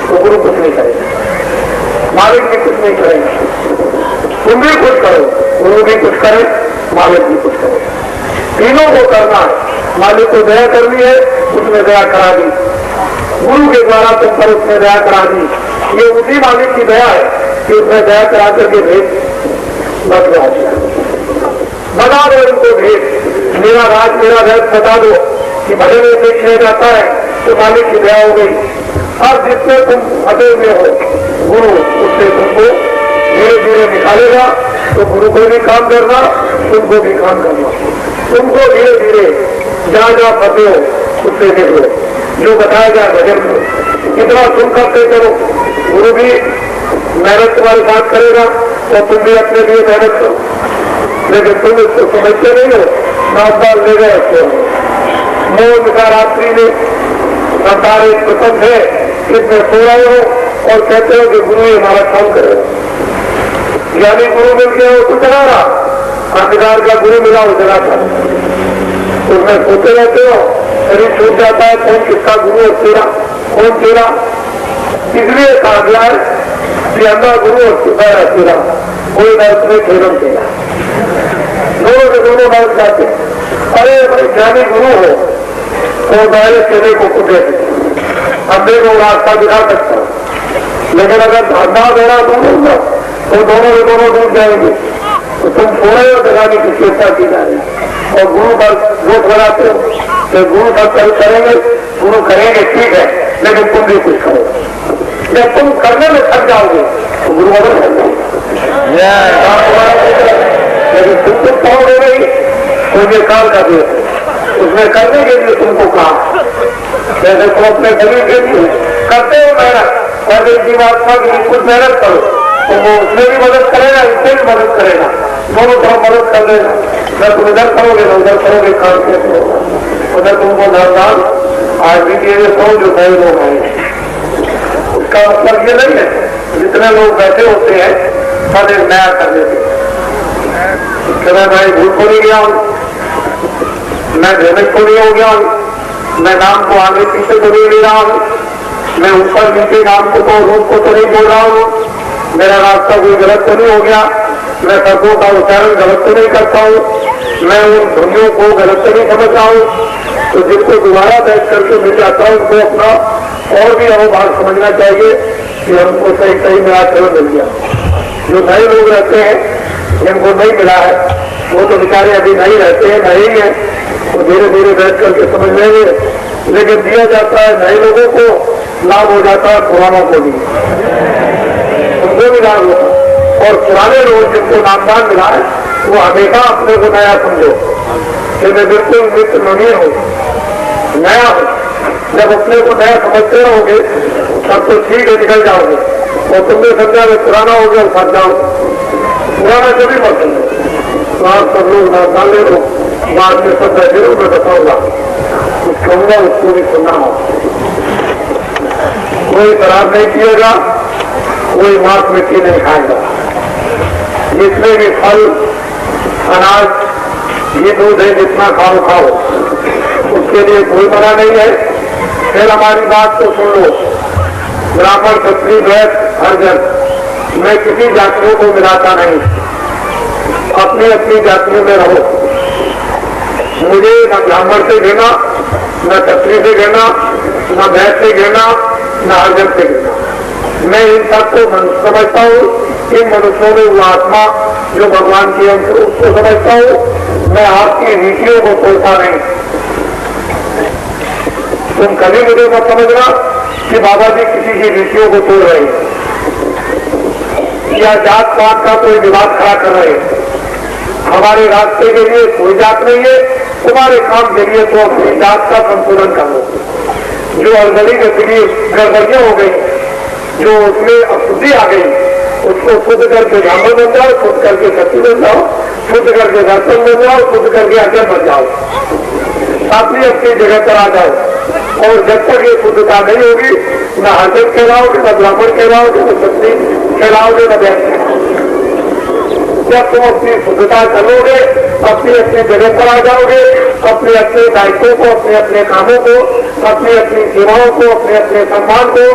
तो गुरु कुछ नहीं करेगा, मालिक भी कुछ नहीं करेंगे। तुम भी कुछ करो, गुरु भी कुछ करे, मालिक भी कुछ करे, तीनों को करना है। मालिक को दया करनी है, उसने दया करा दी, गुरु के द्वारा तुम पर उसने दया करा दी। ये उसी मालिक की दया है कि उसने दया करा करके भेद बदला दिया। बता दो इनको भेद, मेरा राज मेरा भेद बता दो कि भजन में देखने जाता है तो मालिक की दया हो गई। अब जिससे तुम फटे हुए हो, गुरु उससे तुमको धीरे धीरे निकालेगा। तो गुरु को भी काम करना, तुमको भी काम करना, तुमको धीरे धीरे जहाँ जहाँ फंसे हो उससे निकलो। जो बताया जाए भजन में कितना तुम करते चलो, गुरु भी मेहनत तुम्हारे साथ करेगा और तुम भी अपने लिए मेहनत करो, लेकिन तुम इसको समझते नहीं हो। नामदान ले गए उसको मोह का रात्रि में संसार एक प्रसंग है, इसमें सो रहे हो और कहते हो कि गुरु ही हमारा काम करेगा। यानी गुरु मिल गया वो कुछ जला रहा, अंधकार का गुरु मिला वो जलाता, उसमें सोते रहते हो, शरीर छूट जाता है कौन किसका गुरु और तेरा कौन तेरा। इसलिए कहा गया है कि अंधा गुरु और सुधा है तेरा, कोई दर्द में खेलम तेरा, दोनों के दोनों बात जाते हैं। अरे भाई ज्ञानी गुरु हो तो दायरे चेहरे को कुटे अंधे को रास्ता दिखा सकता है, लेकिन अगर धंधा देना दोनों तो दोनों के दोनों डूब जाएंगे। तो तुम थोड़े और जगाने की चेष्टा की जा रही है और गुरु पर वोट बनाते हो कि गुरु सब करेंगे, गुरु करेंगे ठीक है, लेकिन तुम भी कुछ करो। जब तुम करने में थक जाओगे तो गुरु बदल जाएंगे, लेकिन तुम कुछ कहोगे नहीं तो ये काल का देश है, उसमें करने के लिए तुमको कहा। जैसे तुम अपने शरीर के लिए करते हो मेहनत और एक जीवात्मा की कुछ मेहनत करो तो वो उसमें भी मदद करेगा, इससे भी मदद करेगा, दोनों तरफ मदद कर देगा। जब तुम इधर करोगे तो उधर करोगे, काम कैसे होगा। उधर तुमको नामदान आज भी ये सो जो नए लोग आए, उसका मतलब ये नहीं है जितने लोग बैठे होते हैं सब एक नया कर देते कि मैं भाई भूल को नहीं गया हूं, मैं भ्रमित को नहीं हो गया हूं, मैं नाम को आगे पीछे को नहीं ले रहा हूं, मैं ऊपर नीचे नाम को तो रूप को तो नहीं बोल रहा हूं, मेरा रास्ता कोई गलत तो नहीं हो गया, मैं शब्दों का उच्चारण गलत तो नहीं करता हूँ, मैं उन ध्वनियों को गलत तो नहीं समझता हूँ। तो जिनको दोबारा बैठ करके मिल जाता है उनको अपना और भी अवभाग समझना चाहिए कि हमको सही सही मेरा चरण मिल गया। जो नए लोग रहते हैं जिनको नहीं मिला है वो तो बेचारे अभी नहीं रहते हैं, नहीं है, वो धीरे धीरे बैठ करके समझ लेंगे, लेकिन दिया जाता है नए लोगों को लाभ हो जाता है, पुरानों को भी उनको भी लाभ होता है। और पुराने लोग जिनको नामदान मिला है वो हमेशा अपने को नया समझो कि मैं बिल्कुल मित्र नहीं हूँ, नया हूँ। जब अपने को नया समझते रहोगे तब तो ठीक है, निकल जाओगे। और तुमने समझा मैं पुराना हो गया फंस जाओ, पुराना कभी मत समझो। तो आप सब लोग नामदान ले लो, बाद में सब बैठे हो, मैं बताऊंगा, कुछ कहूंगा उसको भी सुनना हो। कोई शराब नहीं पिएगा, कोई मांस मिट्टी नहीं खाएगा, जितने भी फल अनाज ये दूध है जितना खाओ खाओ, उसके लिए कोई मना नहीं है। फिर हमारी बात को सुन लो, ब्राह्मण क्षत्रिय वैश्य हरिजन, मैं किसी जातियों को मिलाता नहीं, अपनी अपनी जातियों में रहो। मुझे न ब्राह्मण से घेना, न क्षत्रिय से घेना, न वैश्य से घेना, न हरिजन से घेना। मैं इन सबको समझता हूँ, इन मनुष्यों में वो आत्मा जो भगवान की है उसको समझता हूँ। मैं आपकी रीतियों को तोड़ता नहीं। तुम कभी मुझे मत समझना कि बाबा जी किसी की रीतियों को तोड़ रहे हैं या जात पात का कोई विवाद खड़ा कर रहे हैं। हमारे रास्ते के लिए कोई जात नहीं है, तुम्हारे काम के लिए तो अपनी जात का संशोधन कर लो। जो अलगली गड़बड़ियां हो गई, जो उसमें अशुद्धि आ गई, उसको शुद्ध करके ब्राह्मण बन जाओ, शुद्ध करके क्षत्रिय बन जाओ, शुद्ध करके दर्शन बन जाओ, शुद्ध करके आगे बन जाओ, अपनी अपनी जगह पर आ जाओ। और जब तक ये शुद्धता नहीं होगी, न हरकत कहलाओगे, न ब्राह्मण कहलाओगे, न शक्ति कहलाओगे, न व्यक्ति। जब तुम अपनी शुद्धता करोगे, अपनी अपनी जगह पर आ जाओगे, अपने अपने दायित्वों को, अपने अपने कामों को, अपनी अपनी सेवाओं को, अपने अपने सम्मान को,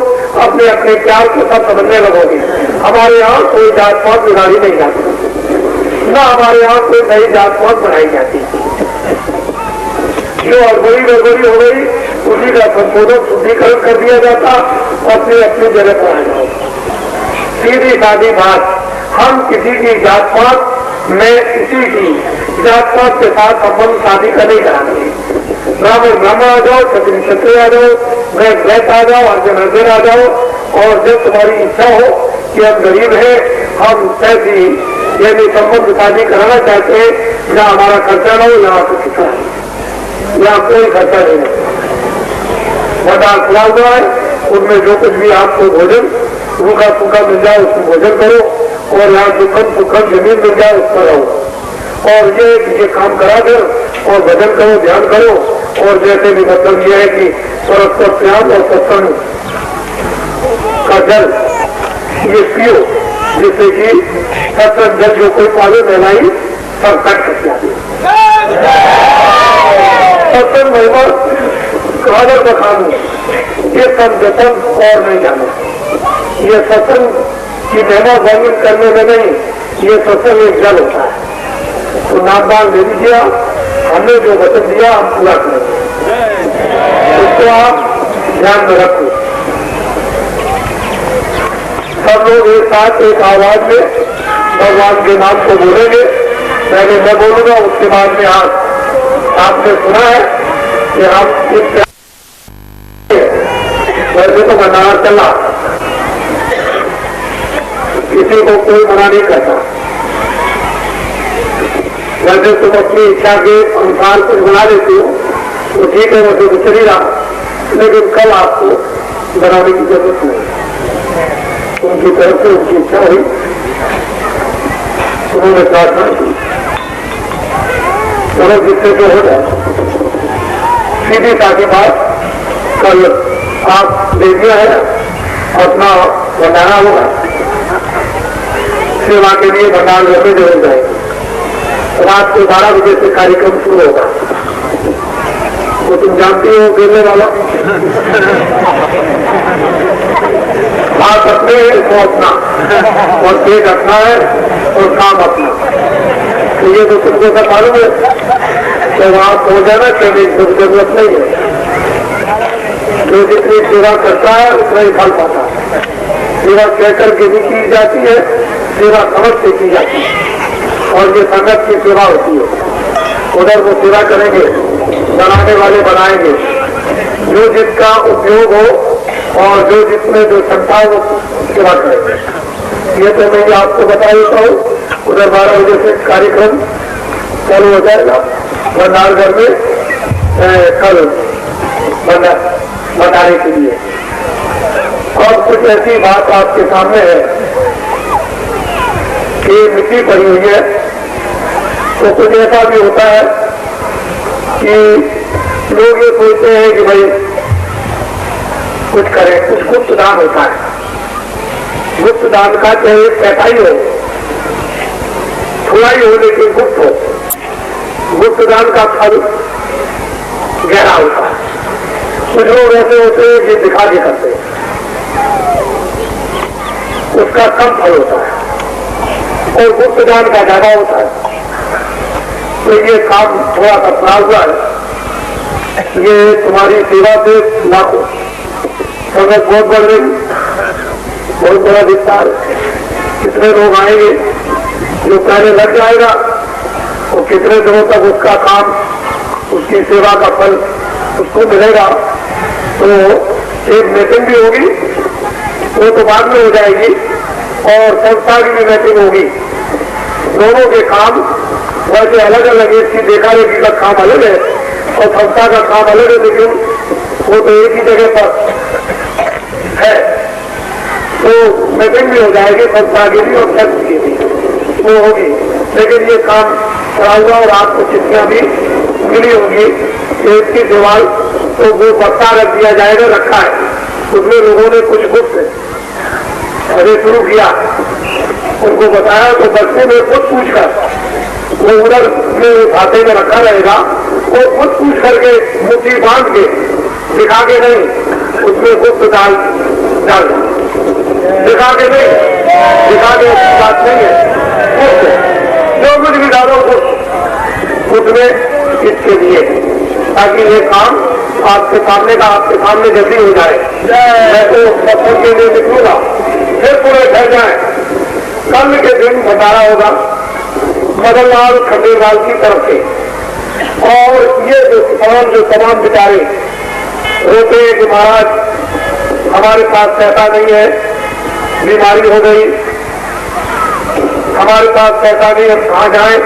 अपने अपने प्यार को सब समझने लगोगे। हमारे यहाँ कोई जात पात बिगाड़ी नहीं जाती, न हमारे यहाँ कोई नई जात पात बनाई जाती। जो अड़बड़ी गड़बड़ी हो गई उसी का संशोधन शुद्धिकरण कर दिया जाता, अपनी अपनी जगह पर आ जाओ। सीधी सादी बात, हम किसी की जात पात में किसी की जात पात के साथ संबंध शादी का नहीं कराएंगे। ब्राह्मण ब्राह्मण आ जाओ, क्षत्रिय क्षत्रिय आ जाओ, वैश्य आ जाओ, अर्जन अर्जन आ जाओ। और जब तुम्हारी इच्छा हो कि हम गरीब हैं, हम ऐसी यदि संबंध शादी कराना चाहते हैं जहाँ हमारा खर्चा न हो, यहाँ कुछ इच्छा है, यहाँ कोई खर्चा नहीं है। भंडार खुला हुआ है, उनमें जो कुछ भी आपको भोजन रूखा सूखा मिल जाए उसमें भोजन करो, और यहाँ दुखम सुखम जमीन मिल जाए उस पर रहो। और ये काम करा कर और भजन करो, ध्यान करो। और जैसे भी मतलब यह है कि परस्पर प्रेम और सत्संग का जल ये पियो, जिससे कि सत्संग जल जो कोई पाले महिलाई सब कट सकते हैं। सत्संग महिमा कादर बखानू, ये सब जतन और नहीं जाना। ये सत्संग की महिमा वर्णन करने में नहीं, ये सत्संग एक जल होता है। तो नामदान दे दीजिए, हमने जो वचन दिया हम पूरा करेंगे, इसको आप ध्यान में रखो। सब लोग एक साथ एक आवाज में भगवान के नाम को बोलेंगे। पहले मैं बोलूंगा, उसके बाद में आपने सुना है कि हम इस वैसे तो भंडारा चला, किसी को कोई मना नहीं करता। वैसे तुम अपनी इच्छा के अनुसार कुछ बना देते हो तो ठीक है, वैसे तो चली रहा, लेकिन कल आपको बनाने की जरूरत नहीं। उनकी तरफ से उनकी इच्छा हुई, उन्होंने प्रार्थना की, चलो जिससे जो हो जाए। सीधी साधी बात, कल आप दे दिया है, अपना भंडारा होगा, सेवा के लिए भंडार घर में जरूर जाएंगे। रात को 12 बजे से कार्यक्रम शुरू होगा। वो तुम जानती हो गिरने वाला हाथ अपने को अपना और पेट अपना है और काम अपना। तो ये तो तुमको सब मालूम है, तो वहां पहुंच जाना कहने की जरूरत नहीं है। जो जितनी सेवा करता है उतना ही फल पाता है। सेवा कहकर के भी की जाती है, सेवा समझ से की जाती है, और ये संगत की सेवा होती है। उधर वो सेवा करेंगे, बनाने वाले बनाएंगे, जो जिसका उपयोग हो और जो जिसमें जो क्षमता हो सेवा करेंगे। ये तो मैं आपको बता देता हूँ। उधर 12 बजे से कार्यक्रम चालू हो जाएगा भंडार घर में, कल भंडारे के लिए। और कुछ ऐसी बात आपके सामने है कि मिट्टी पड़ी हुई है, तो कुछ ऐसा भी होता है कि लोग ये सोचते हैं कि भाई कुछ करें। कुछ गुप्त दान होता है, गुप्त दान का चाहे पैसा ही हो, थोड़ा ही हो लेकिन गुप्त हो, गुप्त दान का फल गहरा होता है। कुछ लोग ऐसे होते हैं कि दिखा के करते हैं, उसका कम फल होता है, और गुप्त दान का ज्यादा होता है। तो ये काम थोड़ा सा पड़ा हुआ है। ये तुम्हारी सेवा से लाखों संगत बहुत बढ़ रही, बहुत बड़ा विस्तार, कितने लोग आएंगे, जो पहले लग जाएगा और कितने दिनों तक उसका काम, उसकी सेवा का फल उसको मिलेगा। तो एक मीटिंग भी होगी, वो तो बाद में हो जाएगी, और संस्था की भी मीटिंग होगी। दोनों के काम वैसे अलग अलग, इसकी देखा रेखी का काम अलग है और संस्था का काम अलग है, लेकिन वो तो एक ही जगह पर है। तो मीटिंग भी हो जाएगी संस्था की भी और ट्रस्ट की भी, वो होगी। लेकिन ये काम करा हुआ और आपको चिट्ठियां भी मिली होंगी। एक की दीवार तो वो बक्सा रख दिया जाएगा, रखा है, उसमें लोगों ने कुछ गुप्त अरे शुरू किया, उनको बताया तो बच्चे में खुद पूछकर वो उधर में खाते में रखा रहेगा, वो खुद पूछ करके मुट्ठी बांध के दिखा के नहीं, उसमें गुप्त डाल दिखा के नहीं, दिखा के बात नहीं है, गुप्त जो कुछ भी डालो उसमें इसके लिए, ताकि ये काम आपके सामने जल्दी हो जाए। मैं तो बच्चों के लिए निकलूंगा, फिर पूरे ठहर जाए। कल के दिन भंडारा होगा मदनलाल खंडेलवाल की तरफ से, और ये जो तमाम बेचारे रोते हैं कि महाराज हमारे पास पैसा नहीं है, बीमारी हो गई, हमारे पास पैसा नहीं, हम कहाँ जाएं,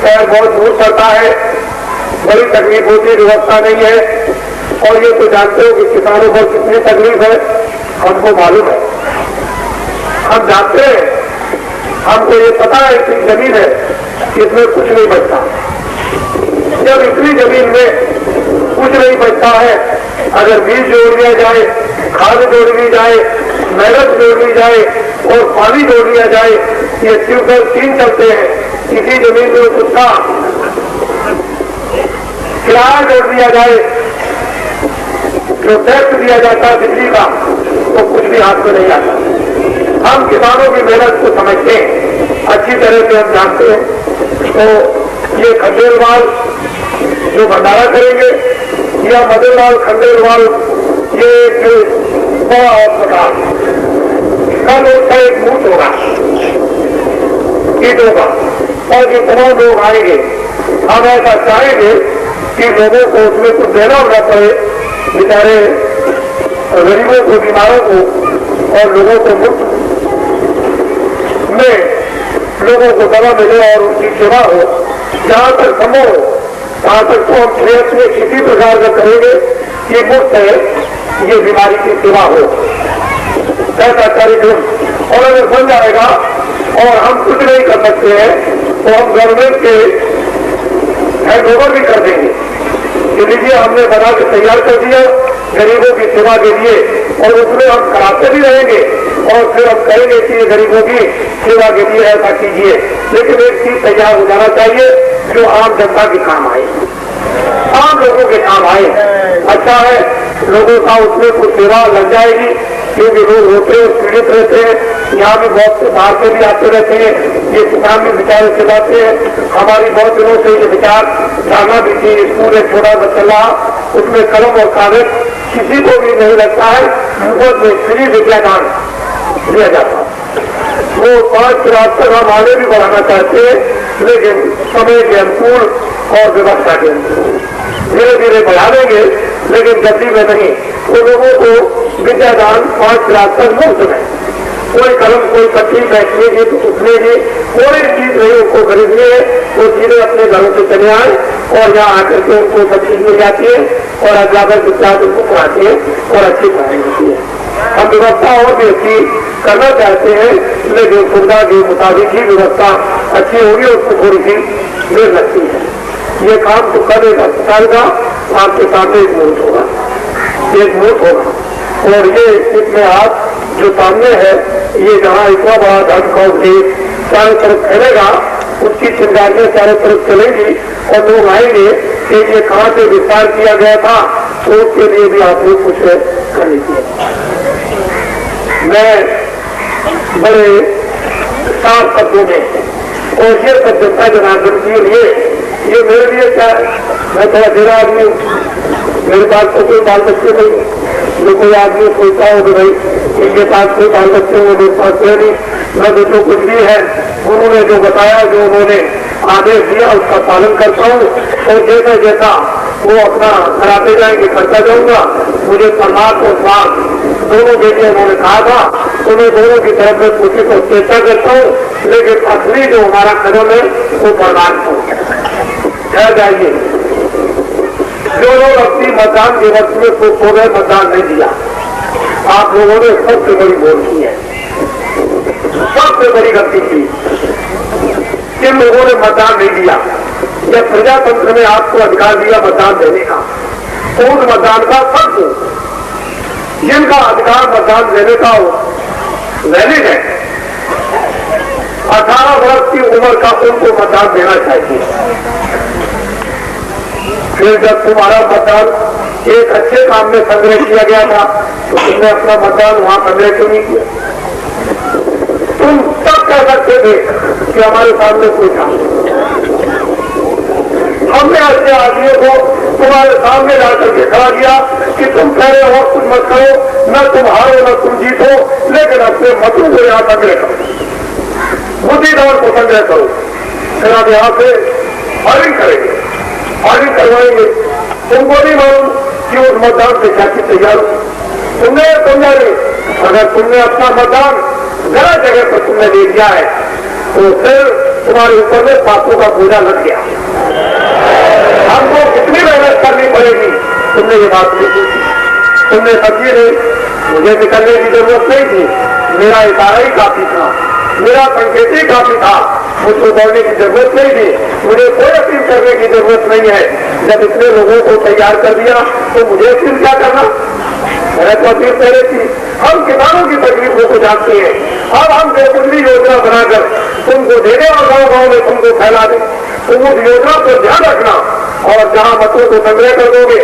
पैर बहुत दूर पड़ता है, बड़ी तकलीफ होती है, व्यवस्था नहीं है। और ये तो जानते हो कि किसानों पर कितनी तकलीफ है, हमको मालूम है, हम जानते हैं, हमको ये पता है कि जमीन है, इसमें कुछ नहीं बचता। जब इतनी जमीन में कुछ नहीं बचता है, अगर बीज जोड़ दिया जाए, खाद जोड़ दी जाए, मेहनत जोड़ दी जाए और पानी जोड़ दिया जाए, ये ट्यूबवेल 3 चलते हैं, इसी जमीन में उसका किराया जोड़ दिया जाए, जो टैक्स दिया जाता है बिजली का, तो कुछ भी हाथ में नहीं आता। हम किसानों की मेहनत को समझते हैं, अच्छी तरह से हम जानते हैं। तो ये खंडेलवाल जो भंडारा करेंगे, या मदनलाल खंडेलवाल, ये एक बड़ा अस्पताल, कल उसका एक बूथ होगा ईटों का, और जो तमाम लोग आएंगे, हम ऐसा चाहेंगे कि लोगों को उसमें कुछ देना न पड़े, बेचारे गरीबों को, बीमारों को और लोगों को मुफ्त में लोगों को दवा मिले और उनकी सेवा हो। जहां तक संभव हो वहां तक तो हम प्रयत्न में किसी प्रकार का करेंगे कि मुफ्त है ये बीमारी की सेवा हो, ऐसा कार्यक्रम। और अगर बन जाएगा और हम कुछ नहीं कर सकते हैं तो हम गवर्नमेंट के हैंडओवर भी कर देंगे कि लीजिए हमने बना के तैयार कर दिया गरीबों की सेवा के लिए, और उसमें हम कराते भी रहेंगे और फिर हम कहेंगे कि ये गरीबों की सेवा के लिए ऐसा कीजिए। लेकिन एक चीज तैयार हो जाना चाहिए जो आम जनता के काम आए, आम लोगों के काम आए। अच्छा है, लोगों का उसमें कुछ सेवा लग जाएगी, क्योंकि लोग रोते और पीड़ित रहते हैं। यहाँ भी बहुत से बाहर से भी आते रहते हैं, ये किसान भी विचार चलाते हैं। हमारी बहुत दिनों से ये विचार जाना भी थी, स्कूल एक छोटा सा चला, उसमें कलम और कागज किसी को भी नहीं लगता है, मुफ्त में फ्री विद्यादान दिया जाता। वो 5 रात तक हम आगे भी बढ़ाना चाहते हैं, लेकिन समय के अनुकूल और व्यवस्था के अनुकूल धीरे धीरे बढ़ा देंगे, लेकिन जल्दी में नहीं। तो लोगों को विद्यादान 5 रात तक मुफ्त में, कोई कलम, कोई पट्टी बैठने की, उठने की कोई चीज नहीं उनको खरीदनी है, वो सीधे अपने घरों से चले आए और यहाँ आकर के उनको सब चीज मिल जाती है और अगला बार विद्यार्थी उनको पढ़ाते हैं और अच्छी पढ़ाई होती है। हम व्यवस्था और भी अच्छी करना चाहते हैं, लेकिन सुविधा के मुताबिक ही व्यवस्था अच्छी होगी, उसको थोड़ी सी देर लगती है। ये काम तो कल एक अस्पताल का आपके सामने एक मुहूर्त होगा, एक मुहूर्त होगा। और ये इसमें आप जो सामने है, ये जहाँ इतना बड़ा धन का उपदेश चारों तरफ फैलेगा, उसकी चिंगारियां चारों तरफ चलेंगी और लोग आएंगे कि ये कहाँ से विस्तार किया गया था, तो उसके लिए भी आप लोग कुछ कर लीजिए। मैं बड़े साफ शब्दों में और ये सब जनता जनार्दन के लिए, ये मेरे लिए क्या, मैं थोड़ा देरा आदमी हूँ, मेरे पास तो कोई बाल बच्चे नहीं, जो कोई आदमी सोचता हो कि भाई इनके पास कोई बाल बच्चे हो, मेरे पास कोई नहीं, मैं तो जो कुछ भी है उन्होंने जो बताया, जो उन्होंने आदेश दिया उसका पालन करता हूँ, और जैसा जैसा वो अपना कराते जाएंगे करता जाऊंगा। मुझे सम्मान और स्वाद दोनों बेटे उन्होंने कहा था, तो मैं दोनों की तरफ में कोशिश और चेष्टा करता हूँ, लेकिन असली जो हमारा कदम है वो बर्दाश्त हो जाइए। जो लोग अपनी मतदान के वक्त में खुश हो गए, मतदान नहीं दिया, आप लोगों ने सबसे बड़ी भूल की है, सबसे बड़ी गलती की। जिन लोगों ने मतदान नहीं दिया या प्रजातंत्र ने आपको अधिकार दिया मतदान देने का, तो उस मतदान का फर्क हो, जिनका अधिकार मतदान देने का हो वैलिड है, 18 वर्ष की उम्र का उनको मतदान देना चाहिए। फिर जब तुम्हारा मतदान एक अच्छे काम में संग्रह किया गया था तो तुमने अपना मतदान वहां संग्रह क्यों नहीं किया? तुम सब कह सकते थे कि हमारे सामने कोई था, हमने ऐसे आदमियों को तुम्हारे सामने ला करके खड़ा किया कि तुम कह रहे हो कुछ मत करो, न तुम हारो न तुम जीतो, लेकिन अपने मतों को यहाँ संग्रह करो, बुद्धिदान को संग्रह करो, फिर आप यहाँ से फायरिंग करेंगे, फायरिंग करवाएंगे। तुमको नहीं मालूम कि उस मतदान से क्या चीज तैयार हो, तुमने समझा नहीं। अगर तुमने अपना मतदान गलत जगह पर तुमने दे दिया है तो फिर तुम्हारे ऊपर में पापों का बोझा लग गया, हमको कितनी मेहनत करनी पड़ेगी। तुमने ये बात नहीं की, तुमने समझी नहीं, मुझे निकलने की जरूरत नहीं थी, मेरा इशारा ही काफी था, मेरा संकेत ही काफी था, मुझको दौड़ने की जरूरत नहीं थी, मुझे कोई अपील करने की जरूरत नहीं है। जब इतने लोगों को तैयार कर दिया तो मुझे अपील क्या करना, मैंने तो अपील पहले की। हम किसानों की तकलीफों को जानते हैं, अब हम बेकुंडी योजना बनाकर तुमको देने और गाँव-गाँव में तुमको फैला दें, तुम उस योजना पर ध्यान रखना और जहां मतों को संग्रह कर दोगे,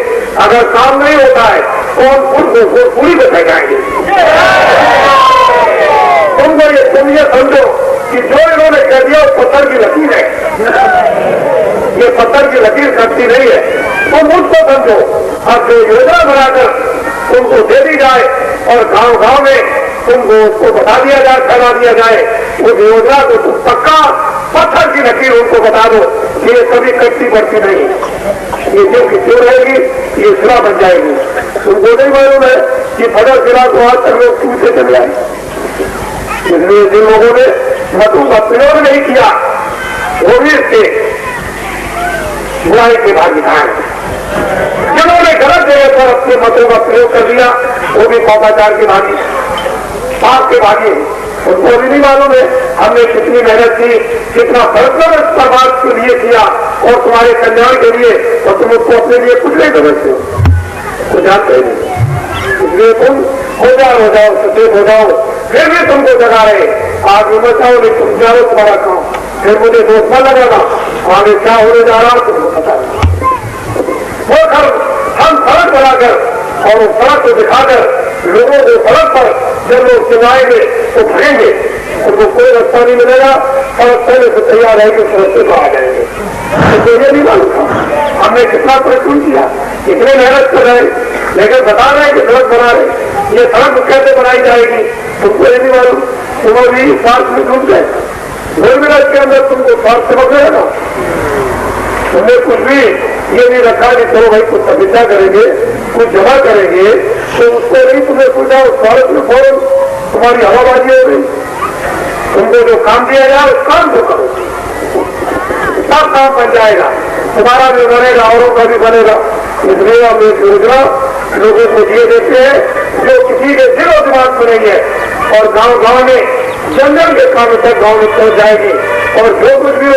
अगर काम नहीं होता है तो हम उनको पूरी को फैलाएंगे। तुम ये समझो कि जो इन्होंने कह दिया वो पत्थर की लकीर है, ये पत्थर की लकीर करती नहीं है, तुम उसको समझो। अब जो योजना बनाकर तुमको दे दी जाए और गांव-गांव में तुमको उसको बता दिया जाए, फैला दिया जाए, उस योजना को तुम पक्का पत्थर की लकीर उनको बता दो कि ये कभी कटती पड़ती नहीं, ये जो कि क्यों रहेगी, ये सिरा बन जाएगी। तुमको नहीं मालूम है कि बड़ा सिरा को आज तक लोग क्यों से चले आए, इसलिए जिन लोगों ने मतों का प्रयोग नहीं किया वो भी इसके बुराई के भागीदार, जिन्होंने गलत जगह पर अपने मतों का प्रयोग कर दिया वो भी पापाचार के भागी, पाप के भागी। उनको भी नहीं मालूम है हमने कितनी मेहनत की, कितना बरसों बर्बाद के लिए किया और तुम्हारे कल्याण के लिए, और तुम उसको अपने लिए कुछ नहीं समझते हो, कुछ जानते नहीं। इसलिए तुम होशियार हो जाओ, सचेत हो जाओ, फिर भी तुमको जगा रहे आज उम्र चाहो नहीं, तुम जाओ तुम्हारा काम, फिर मुझे दोस्त न लगाना, आगे क्या होने जा रहा तुमको पता नहीं। वो हम सड़क बनाकर और उस सड़क को दिखाकर लोगों को सड़क पर जब लोग चलाएंगे तो भरेंगे, उनको कोई रास्ता नहीं मिलेगा, सड़क पहले से तैयार है कि उस रास्ते पर आ जाएंगे। तो ये नहीं मालूम था हमने कितना प्रयत्न किया, कितने मेहनत कर रहे, लेकिन बता रहे हैं कि सड़क बना रहे, ये सड़क कैसे बनाई जाएगी तुमको ये नहीं मालूम, तुम अभी स्वार्थ में डूब गए, 2 मिनट के अंदर तुमको स्वार्थ समझ गया ना। तुमने कुछ भी ये नहीं रखा कि चलो भाई कुछ समीक्षा करेंगे, कुछ जमा करेंगे, तो उसको नहीं तुमने पूछा, उस स्वार्थ में फौरन तुम्हारी हवाबाजी हो गई। तुमको जो काम दिया जाए उस काम को करो, सब काम बन जाएगा, तुम्हारा भी बनेगा, औरों का भी बनेगा। इसलिए हम एक योजना लोगों को दिए देते हैं जो किसी के दिलो दिमाग में नहीं है, और गांव-गांव में जंगल के काम तक गांव में पहुंच जाएगी, और जो कुछ भी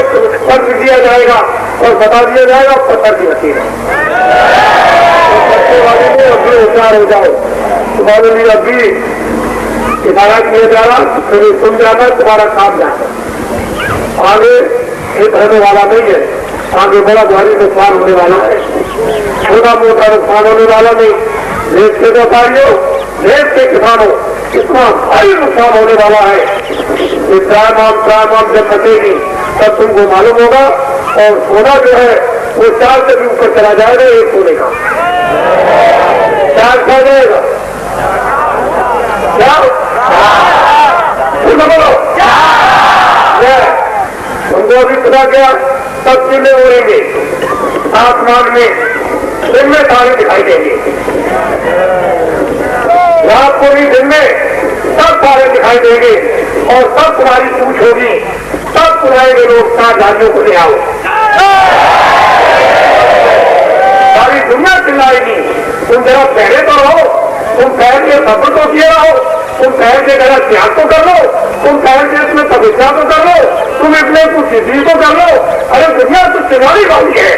पत्र दिया जाएगा और बता दिया जाएगा पत्थर की लकीर है। बच्चे वाले में अभी होशियार हो जाओ, तुम्हारे लिए अभी इशारा किया जा रहा, फिर सुन जाना, तुम्हारा काम जाना, आगे एक रहने वाला नहीं है, आगे बड़ा भारी नुकसान होने वाला है, छोटा मोटा नुकसान होने वाला नहीं। देश के व्यापारियों, देश के किसानों, इतना भारी नुकसान होने वाला है कि त्रायमाम जब बचेगी तब तुमको मालूम होगा, और सोना जो है वो 4 से भी ऊपर चला जाएगा, एक सोने का 4 खा जाएगा, क्या बोलो, तुमको अभी पता क्या, सब चीजें उड़ेंगे आसमान में, दिन में तारे दिखाई देंगे, रात को भी दिन में सब तारे दिखाई देंगे, और सब तुम्हारी पूछ होगी, सब पुराने लोग 7 झाड़ियों को ले आओ, सारी दुनिया चिल्लाएगी, तुम जरा पहले तो रहो, तुम पहल के सब्र तो किए रहो, तुम पहल के जरा त्याग तो कर लो, तुम पहल के इसमें विद्या तो कर लो, तुम इतने कुछ सिद्धि तो कर लो। अरे दुनिया तो तुम्हारी बात है।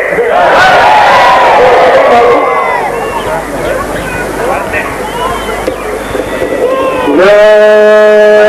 जय